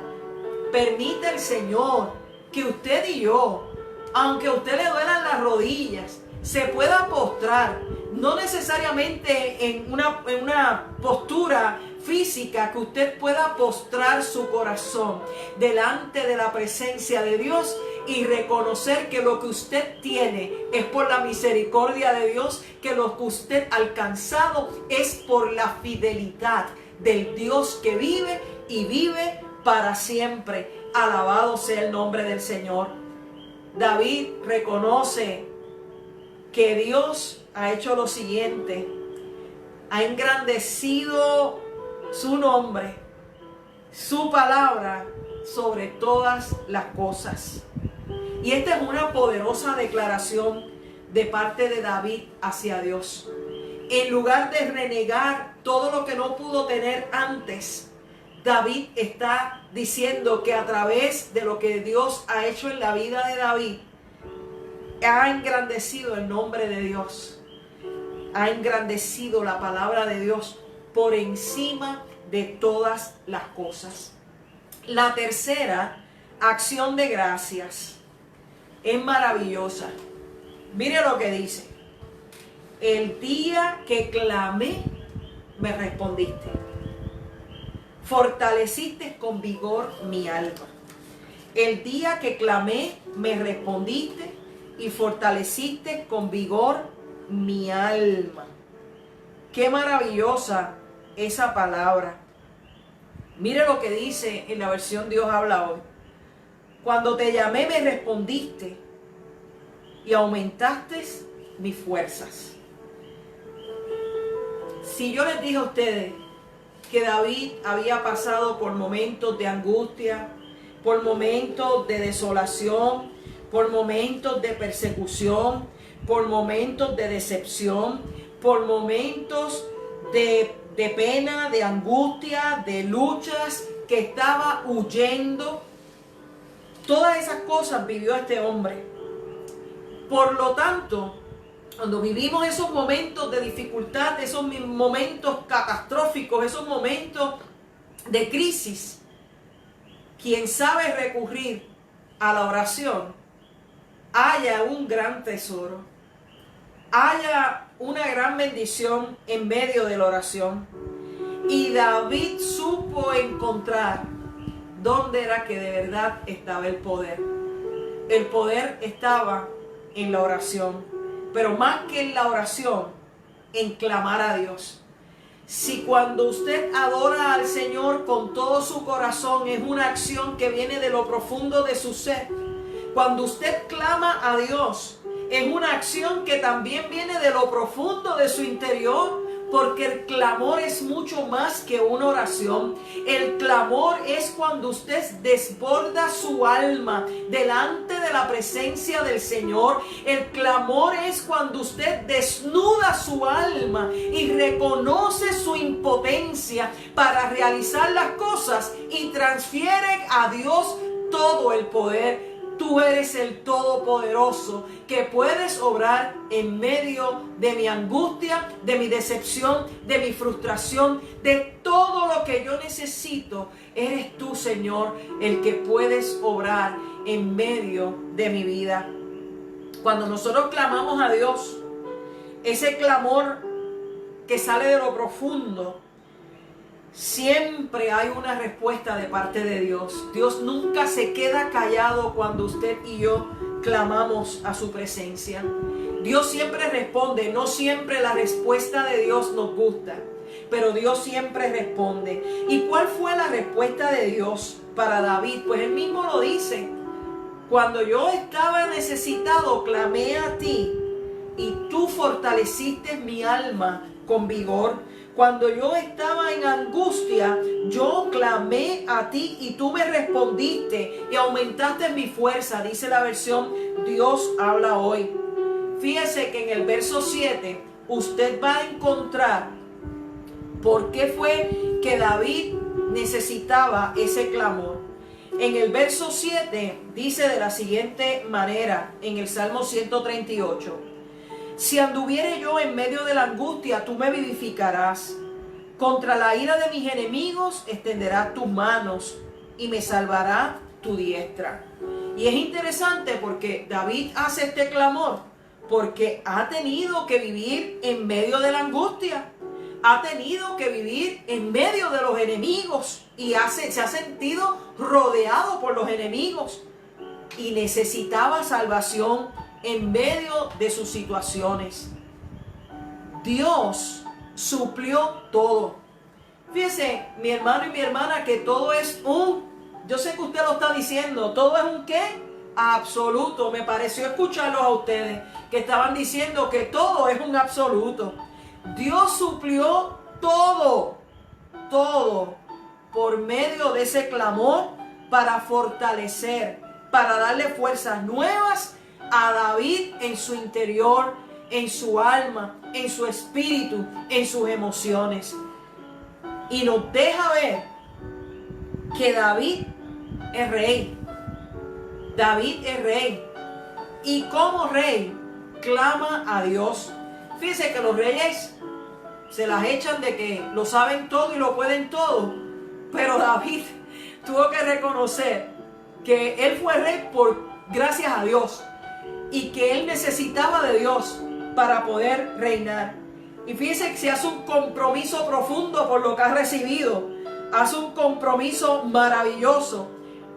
Permite el Señor que usted y yo, aunque a usted le duelan las rodillas, se pueda postrar, no necesariamente en una postura física, que usted pueda postrar su corazón delante de la presencia de Dios y reconocer que lo que usted tiene es por la misericordia de Dios, que lo que usted ha alcanzado es por la fidelidad del Dios que vive y vive para siempre. Alabado sea el nombre del Señor. David reconoce que Dios ha hecho lo siguiente: ha engrandecido su nombre, su palabra sobre todas las cosas. Y esta es una poderosa declaración de parte de David hacia Dios. En lugar de renegar todo lo que no pudo tener antes, David está diciendo que a través de lo que Dios ha hecho en la vida de David, ha engrandecido el nombre de Dios, ha engrandecido la palabra de Dios por encima de todas las cosas. La tercera acción de gracias es maravillosa. Mire lo que dice: el día que clamé, me respondiste. Fortaleciste con vigor mi alma. El día que clamé, me respondiste y fortaleciste con vigor mi alma. Qué maravillosa esa palabra. Mire lo que dice en la versión Dios habla hoy. Cuando te llamé, me respondiste y aumentaste mis fuerzas. Si yo les dije a ustedes que David había pasado por momentos de angustia, por momentos de desolación, por momentos de persecución, por momentos de decepción, por momentos de pena, de angustia, de luchas, que estaba huyendo, todas esas cosas vivió este hombre. Por lo tanto, cuando vivimos esos momentos de dificultad, esos momentos catastróficos, esos momentos de crisis, quien sabe recurrir a la oración, haya un gran tesoro, haya una gran bendición en medio de la oración. Y David supo encontrar dónde era que de verdad estaba el poder. El poder estaba en la oración, pero más que en la oración, en clamar a Dios. Si cuando usted adora al Señor con todo su corazón, es una acción que viene de lo profundo de su ser. Cuando usted clama a Dios, es una acción que también viene de lo profundo de su interior, porque el clamor es mucho más que una oración. El clamor es cuando usted desborda su alma delante de la presencia del Señor. El clamor es cuando usted desnuda su alma y reconoce su impotencia para realizar las cosas y transfiere a Dios todo el poder. Tú eres el Todopoderoso que puedes obrar en medio de mi angustia, de mi decepción, de mi frustración, de todo lo que yo necesito. Eres tú, Señor, el que puedes obrar en medio de mi vida. Cuando nosotros clamamos a Dios, ese clamor que sale de lo profundo, siempre hay una respuesta de parte de Dios. Dios nunca se queda callado cuando usted y yo clamamos a su presencia. Dios siempre responde. No siempre la respuesta de Dios nos gusta, pero Dios siempre responde. ¿Y cuál fue la respuesta de Dios para David? Pues él mismo lo dice: cuando yo estaba necesitado, clamé a ti y tú fortaleciste mi alma con vigor. Cuando yo estaba en angustia, yo clamé a ti y tú me respondiste y aumentaste mi fuerza, dice la versión Dios habla hoy. Fíjese que en el verso 7 usted va a encontrar por qué fue que David necesitaba ese clamor. En el verso 7 dice de la siguiente manera, en el Salmo 138: si anduviere yo en medio de la angustia, tú me vivificarás. Contra la ira de mis enemigos extenderás tus manos y me salvará tu diestra. Y es interesante porque David hace este clamor porque ha tenido que vivir en medio de la angustia. Ha tenido que vivir en medio de los enemigos y se ha sentido rodeado por los enemigos. y necesitaba salvación en medio de sus situaciones. Dios suplió todo. Fíjese, mi hermano y mi hermana, que todo es yo sé que usted lo está diciendo, todo es un ¿qué? Absoluto. Me pareció escucharlos a ustedes que estaban diciendo que todo es un absoluto. Dios suplió todo, todo, por medio de ese clamor para fortalecer, para darle fuerzas nuevas a David en su interior, en su alma, en su espíritu, en sus emociones. Y nos deja ver que David es rey. David es rey. Y como rey, clama a Dios. Fíjense que los reyes se las echan de que lo saben todo y lo pueden todo. Pero David tuvo que reconocer que él fue rey por gracias a Dios. Y que él necesitaba de Dios para poder reinar. Y fíjense que se hace un compromiso profundo por lo que ha recibido. Hace un compromiso maravilloso.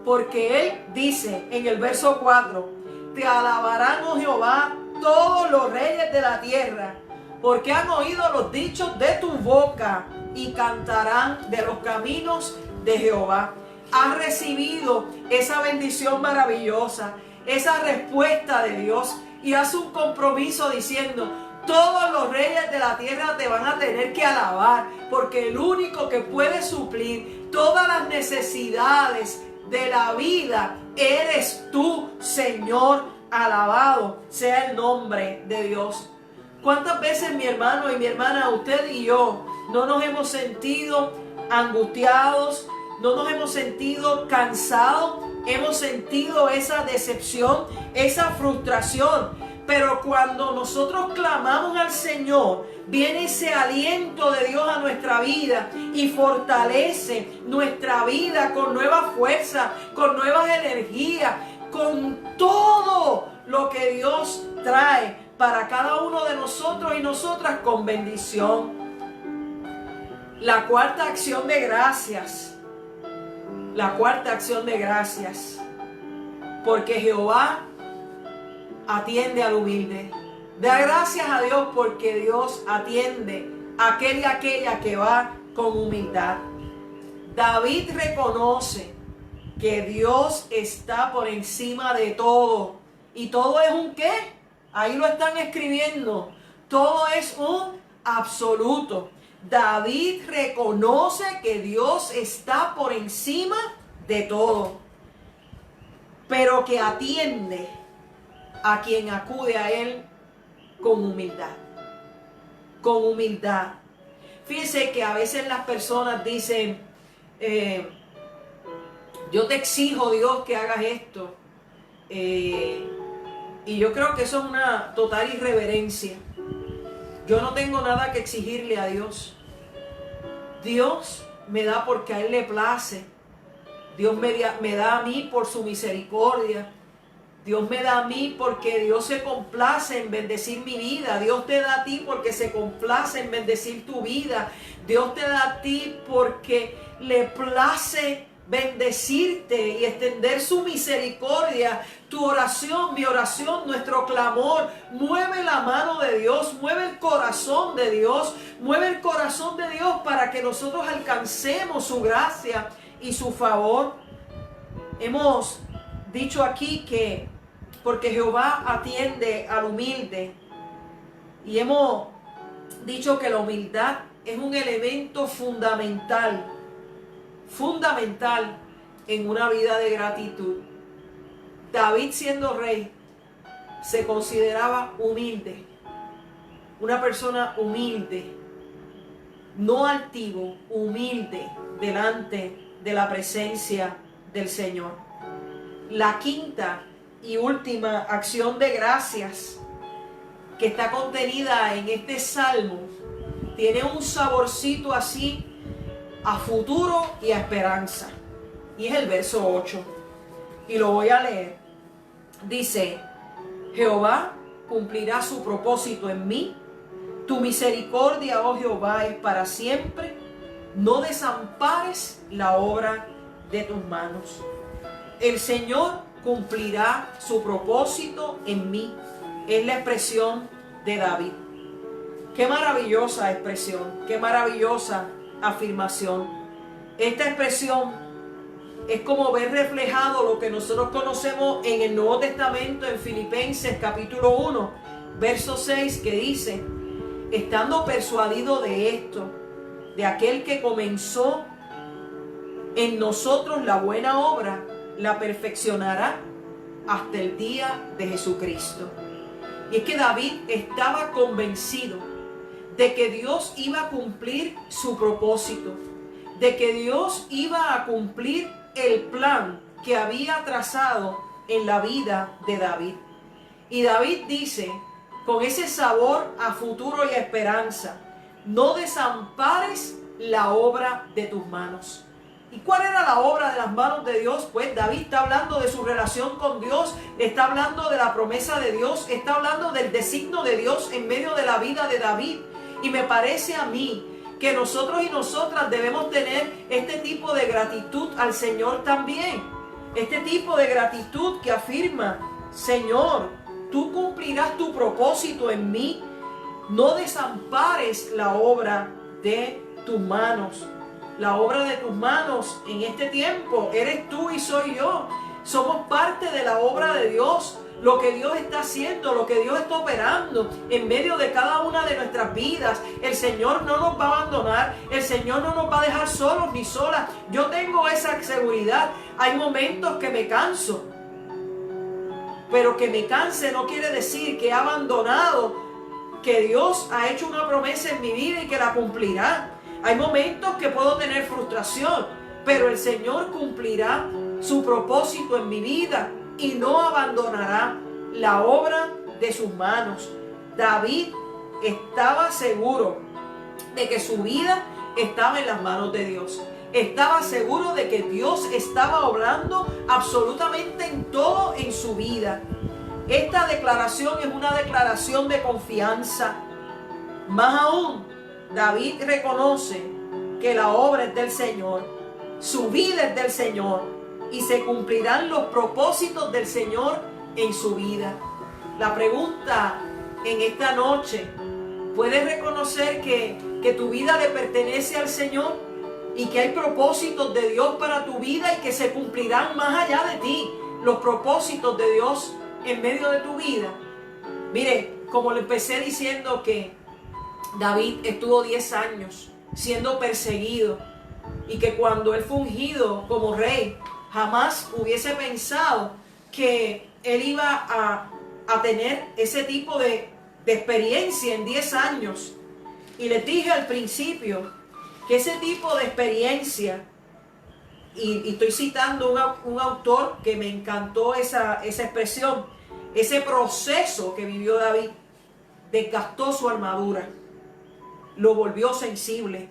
Porque él dice en el verso 4: te alabarán, oh Jehová, todos los reyes de la tierra, porque han oído los dichos de tu boca y cantarán de los caminos de Jehová. Has recibido esa bendición maravillosa, esa respuesta de Dios, y hace un compromiso diciendo: todos los reyes de la tierra te van a tener que alabar, porque el único que puede suplir todas las necesidades de la vida eres tú, Señor. Alabado sea el nombre de Dios. ¿Cuántas veces, mi hermano y mi hermana, usted y yo, no nos hemos sentido angustiados, no nos hemos sentido cansados, hemos sentido esa decepción, esa frustración? Pero cuando nosotros clamamos al Señor, viene ese aliento de Dios a nuestra vida y fortalece nuestra vida con nueva fuerza, con nuevas energías, con todo lo que Dios trae para cada uno de nosotros y nosotras con bendición. La cuarta acción de gracias. La cuarta acción de gracias. Porque Jehová atiende al humilde. Da gracias a Dios porque Dios atiende a aquel y aquella que va con humildad. David reconoce que Dios está por encima de todo. ¿Y todo es un qué? Ahí lo están escribiendo. Todo es un absoluto. David reconoce que Dios está por encima de todo, pero que atiende a quien acude a Él con humildad. Con humildad. Fíjense que a veces las personas dicen: yo te exijo, Dios, que hagas esto. Y yo creo que eso es una total irreverencia. Yo no tengo nada que exigirle a Dios. Dios me da porque a Él le place. Dios me da a mí por su misericordia. Dios me da a mí porque Dios se complace en bendecir mi vida. Dios te da a ti porque se complace en bendecir tu vida. Dios te da a ti porque le place bendecirte y extender su misericordia. Tu oración, mi oración, nuestro clamor mueve la mano de Dios, mueve el corazón de Dios, mueve el corazón de Dios para que nosotros alcancemos su gracia y su favor. Hemos dicho aquí que porque Jehová atiende al humilde, y hemos dicho que la humildad es un elemento fundamental en una vida de gratitud. David, siendo rey, se consideraba humilde, una persona humilde, no altivo, humilde delante de la presencia del Señor. La quinta y última acción de gracias que está contenida en este salmo tiene un saborcito así a futuro y a esperanza, y es el verso 8, y lo voy a leer. Dice: Jehová cumplirá su propósito en mí, tu misericordia, oh Jehová, es para siempre, no desampares la obra de tus manos. El Señor cumplirá su propósito en mí. Es la expresión de David. Qué maravillosa expresión, qué maravillosa afirmación. Esta expresión es como ver reflejado lo que nosotros conocemos en el Nuevo Testamento, en Filipenses capítulo 1, verso 6, que dice: estando persuadido de esto, de aquel que comenzó en nosotros la buena obra, la perfeccionará hasta el día de Jesucristo. Y es que David estaba convencido de que Dios iba a cumplir su propósito, de que Dios iba a cumplir el plan que había trazado en la vida de David. Y David dice, con ese sabor a futuro y a esperanza: no desampares la obra de tus manos. ¿Y cuál era la obra de las manos de Dios? Pues David está hablando de su relación con Dios, está hablando de la promesa de Dios, está hablando del designio de Dios en medio de la vida de David. Y me parece a mí que nosotros y nosotras debemos tener este tipo de gratitud al Señor también. Este tipo de gratitud que afirma: Señor, tú cumplirás tu propósito en mí, no desampares la obra de tus manos. La obra de tus manos en este tiempo eres tú y soy yo. Somos parte de la obra de Dios. Lo que Dios está haciendo, lo que Dios está operando en medio de cada una de nuestras vidas. El Señor no nos va a abandonar. El Señor no nos va a dejar solos ni solas. Yo tengo esa seguridad. Hay momentos que me canso, pero que me canse no quiere decir que he abandonado, que Dios ha hecho una promesa en mi vida y que la cumplirá. Hay momentos que puedo tener frustración, pero el Señor cumplirá su propósito en mi vida y no abandonará la obra de sus manos. David estaba seguro de que su vida estaba en las manos de Dios. Estaba seguro de que Dios estaba obrando absolutamente en todo en su vida. Esta declaración es una declaración de confianza. Más aún, David reconoce que la obra es del Señor, su vida es del Señor y se cumplirán los propósitos del Señor en su vida. La pregunta en esta noche: ¿puedes reconocer que tu vida le pertenece al Señor y que hay propósitos de Dios para tu vida y que se cumplirán más allá de ti? Los propósitos de Dios en medio de tu vida. Mire, como le empecé diciendo que David estuvo 10 años siendo perseguido y que cuando él fue ungido como rey, jamás hubiese pensado que él iba a tener ese tipo de experiencia en 10 años. Y les dije al principio que ese tipo de experiencia, y estoy citando un autor que me encantó esa expresión, ese proceso que vivió David desgastó su armadura, lo volvió sensible,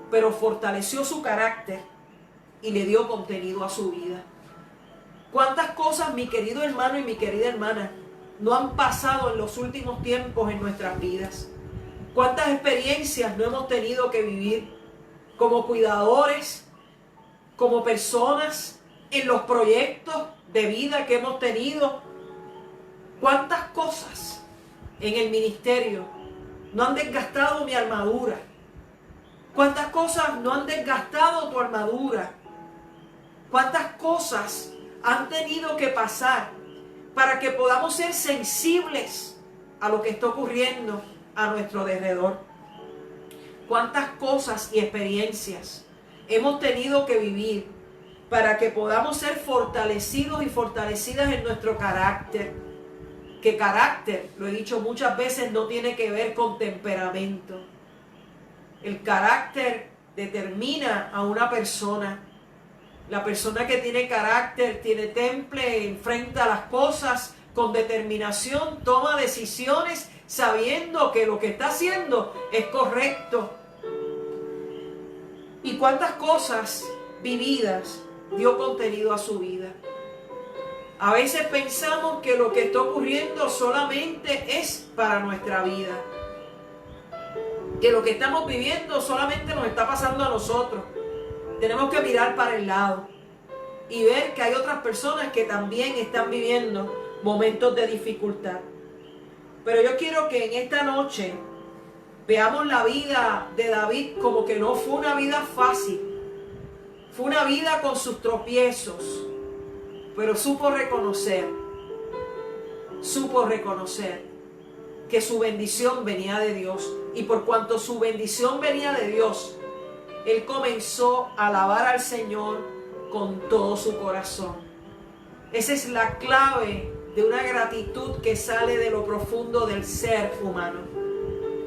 pero fortaleció su carácter y le dio contenido a su vida. ¿Cuántas cosas, mi querido hermano y mi querida hermana, no han pasado en los últimos tiempos en nuestras vidas? ¿Cuántas experiencias no hemos tenido que vivir como cuidadores, como personas, en los proyectos de vida que hemos tenido? ¿Cuántas cosas en el ministerio no han desgastado mi armadura? ¿Cuántas cosas no han desgastado tu armadura? ¿Cuántas cosas han tenido que pasar para que podamos ser sensibles a lo que está ocurriendo a nuestro alrededor? ¿Cuántas cosas y experiencias hemos tenido que vivir para que podamos ser fortalecidos y fortalecidas en nuestro carácter? Que carácter, lo he dicho muchas veces, no tiene que ver con temperamento. El carácter determina a una persona. La persona que tiene carácter, tiene temple, enfrenta las cosas con determinación, toma decisiones sabiendo que lo que está haciendo es correcto. ¿Y cuántas cosas vividas dio contenido a su vida? A veces pensamos que lo que está ocurriendo solamente es para nuestra vida, que lo que estamos viviendo solamente nos está pasando a nosotros. Tenemos que mirar para el lado. y ver que hay otras personas que también están viviendo momentos de dificultad. Pero yo quiero que en esta noche veamos la vida de David como que no fue una vida fácil. Fue una vida con sus tropiezos, pero supo reconocer que su bendición venía de Dios. Y por cuanto su bendición venía de Dios, él comenzó a alabar al Señor con todo su corazón. Esa es la clave de una gratitud que sale de lo profundo del ser humano.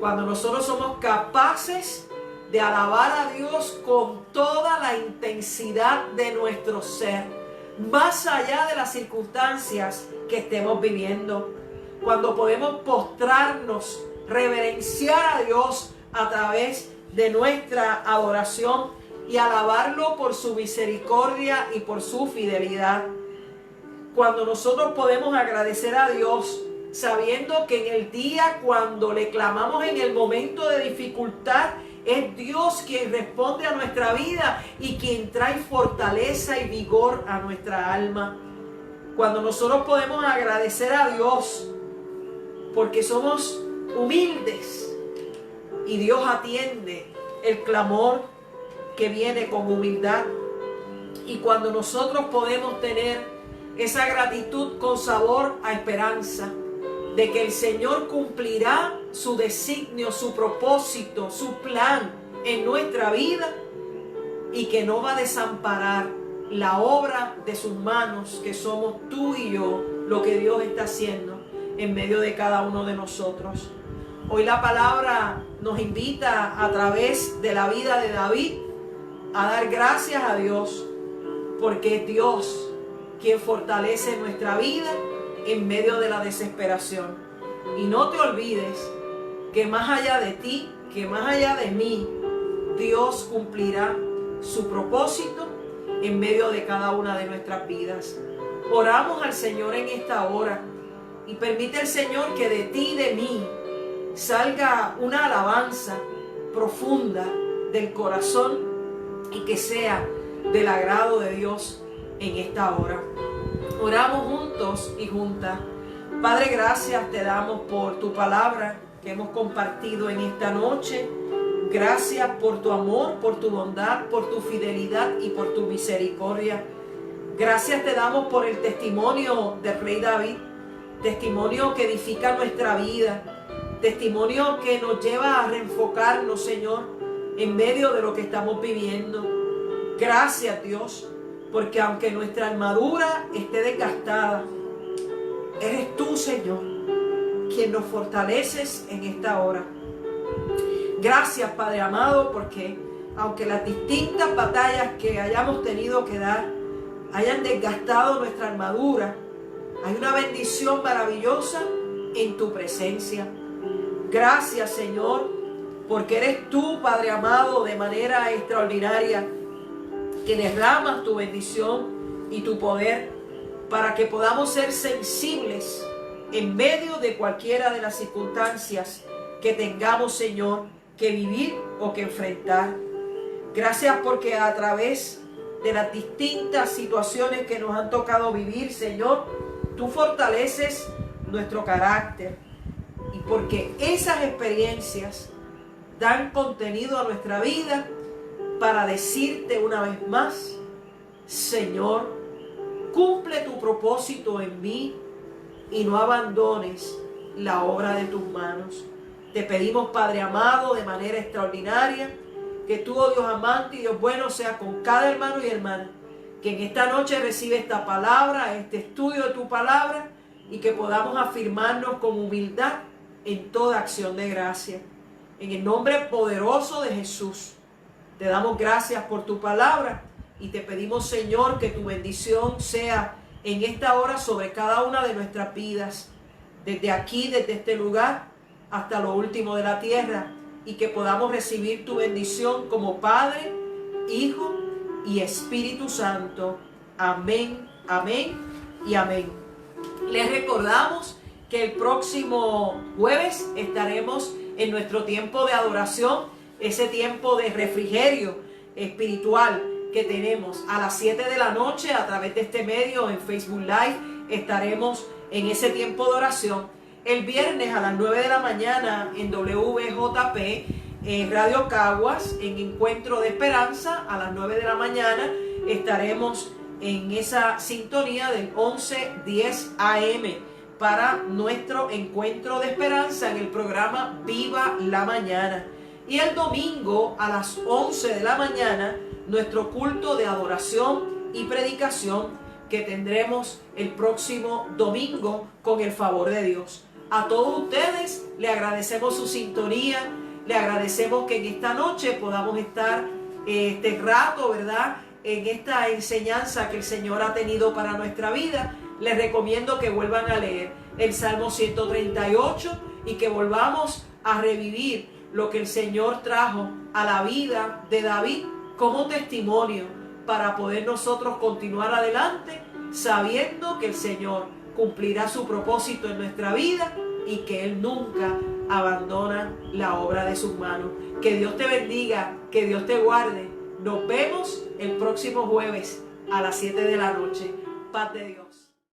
Cuando nosotros somos capaces de alabar a Dios con toda la intensidad de nuestro ser, más allá de las circunstancias que estemos viviendo. Cuando podemos postrarnos, reverenciar a Dios a través de nuestra adoración y alabarlo por su misericordia y por su fidelidad. Cuando nosotros podemos agradecer a Dios sabiendo que en el día cuando le clamamos en el momento de dificultad, es Dios quien responde a nuestra vida y quien trae fortaleza y vigor a nuestra alma. Cuando nosotros podemos agradecer a Dios porque somos humildes y Dios atiende el clamor que viene con humildad. Y cuando nosotros podemos tener esa gratitud con sabor a esperanza de que el Señor cumplirá su designio, su propósito, su plan en nuestra vida y que no va a desamparar la obra de sus manos, que somos tú y yo, lo que Dios está haciendo en medio de cada uno de nosotros. Hoy la palabra nos invita a través de la vida de David a dar gracias a Dios, porque es Dios quien fortalece nuestra vida en medio de la desesperación. Y no te olvides que más allá de ti, que más allá de mí, Dios cumplirá su propósito en medio de cada una de nuestras vidas. Oramos al Señor en esta hora y permite el Señor que de ti y de mí salga una alabanza profunda del corazón y que sea del agrado de Dios en esta hora. Oramos juntos y juntas. Padre, gracias te damos por tu palabra que hemos compartido en esta noche. Gracias por tu amor, por tu bondad, por tu fidelidad y por tu misericordia. Gracias te damos por el testimonio del rey David, testimonio que edifica nuestra vida, testimonio que nos lleva a reenfocarnos, Señor, en medio de lo que estamos viviendo. Gracias, Dios, porque aunque nuestra armadura esté desgastada, eres tú, Señor, quien nos fortaleces en esta hora. Gracias, Padre amado, porque aunque las distintas batallas que hayamos tenido que dar hayan desgastado nuestra armadura, hay una bendición maravillosa en tu presencia. Gracias, Señor, porque eres tú, Padre amado, de manera extraordinaria, que derramas tu bendición y tu poder para que podamos ser sensibles en medio de cualquiera de las circunstancias que tengamos, Señor, que vivir o que enfrentar. Gracias porque a través de las distintas situaciones que nos han tocado vivir, Señor, tú fortaleces nuestro carácter y porque esas experiencias dan contenido a nuestra vida para decirte una vez más, Señor, cumple tu propósito en mí y no abandones la obra de tus manos. Te pedimos, Padre amado, de manera extraordinaria, que tú, oh Dios amante y Dios bueno, sea con cada hermano y hermana, que en esta noche recibe esta palabra, este estudio de tu palabra, y que podamos afirmarnos con humildad en toda acción de gracia. En el nombre poderoso de Jesús, te damos gracias por tu palabra y te pedimos, Señor, que tu bendición sea en esta hora sobre cada una de nuestras vidas, desde aquí, desde este lugar, hasta lo último de la tierra, y que podamos recibir tu bendición como Padre, Hijo y Espíritu Santo. Amén, amén y amén. Les recordamos que el próximo jueves estaremos en nuestro tiempo de adoración, ese tiempo de refrigerio espiritual que tenemos a las 7 de la noche a través de este medio en Facebook Live. Estaremos en ese tiempo de oración. El viernes a las 9 de la mañana en WJP, Radio Caguas, en Encuentro de Esperanza, a las 9 de la mañana estaremos en esa sintonía del 11:10 AM para nuestro Encuentro de Esperanza en el programa Viva la Mañana. Y el domingo a las 11 de la mañana, nuestro culto de adoración y predicación que tendremos el próximo domingo con el favor de Dios. A todos ustedes le agradecemos su sintonía, le agradecemos que en esta noche podamos estar este rato, ¿verdad?, en esta enseñanza que el Señor ha tenido para nuestra vida. Les recomiendo que vuelvan a leer el Salmo 138 y que volvamos a revivir lo que el Señor trajo a la vida de David como testimonio para poder nosotros continuar adelante sabiendo que el Señor cumplirá su propósito en nuestra vida y que Él nunca abandona la obra de sus manos. Que Dios te bendiga, que Dios te guarde. Nos vemos el próximo jueves a las 7 de la noche. Paz de Dios.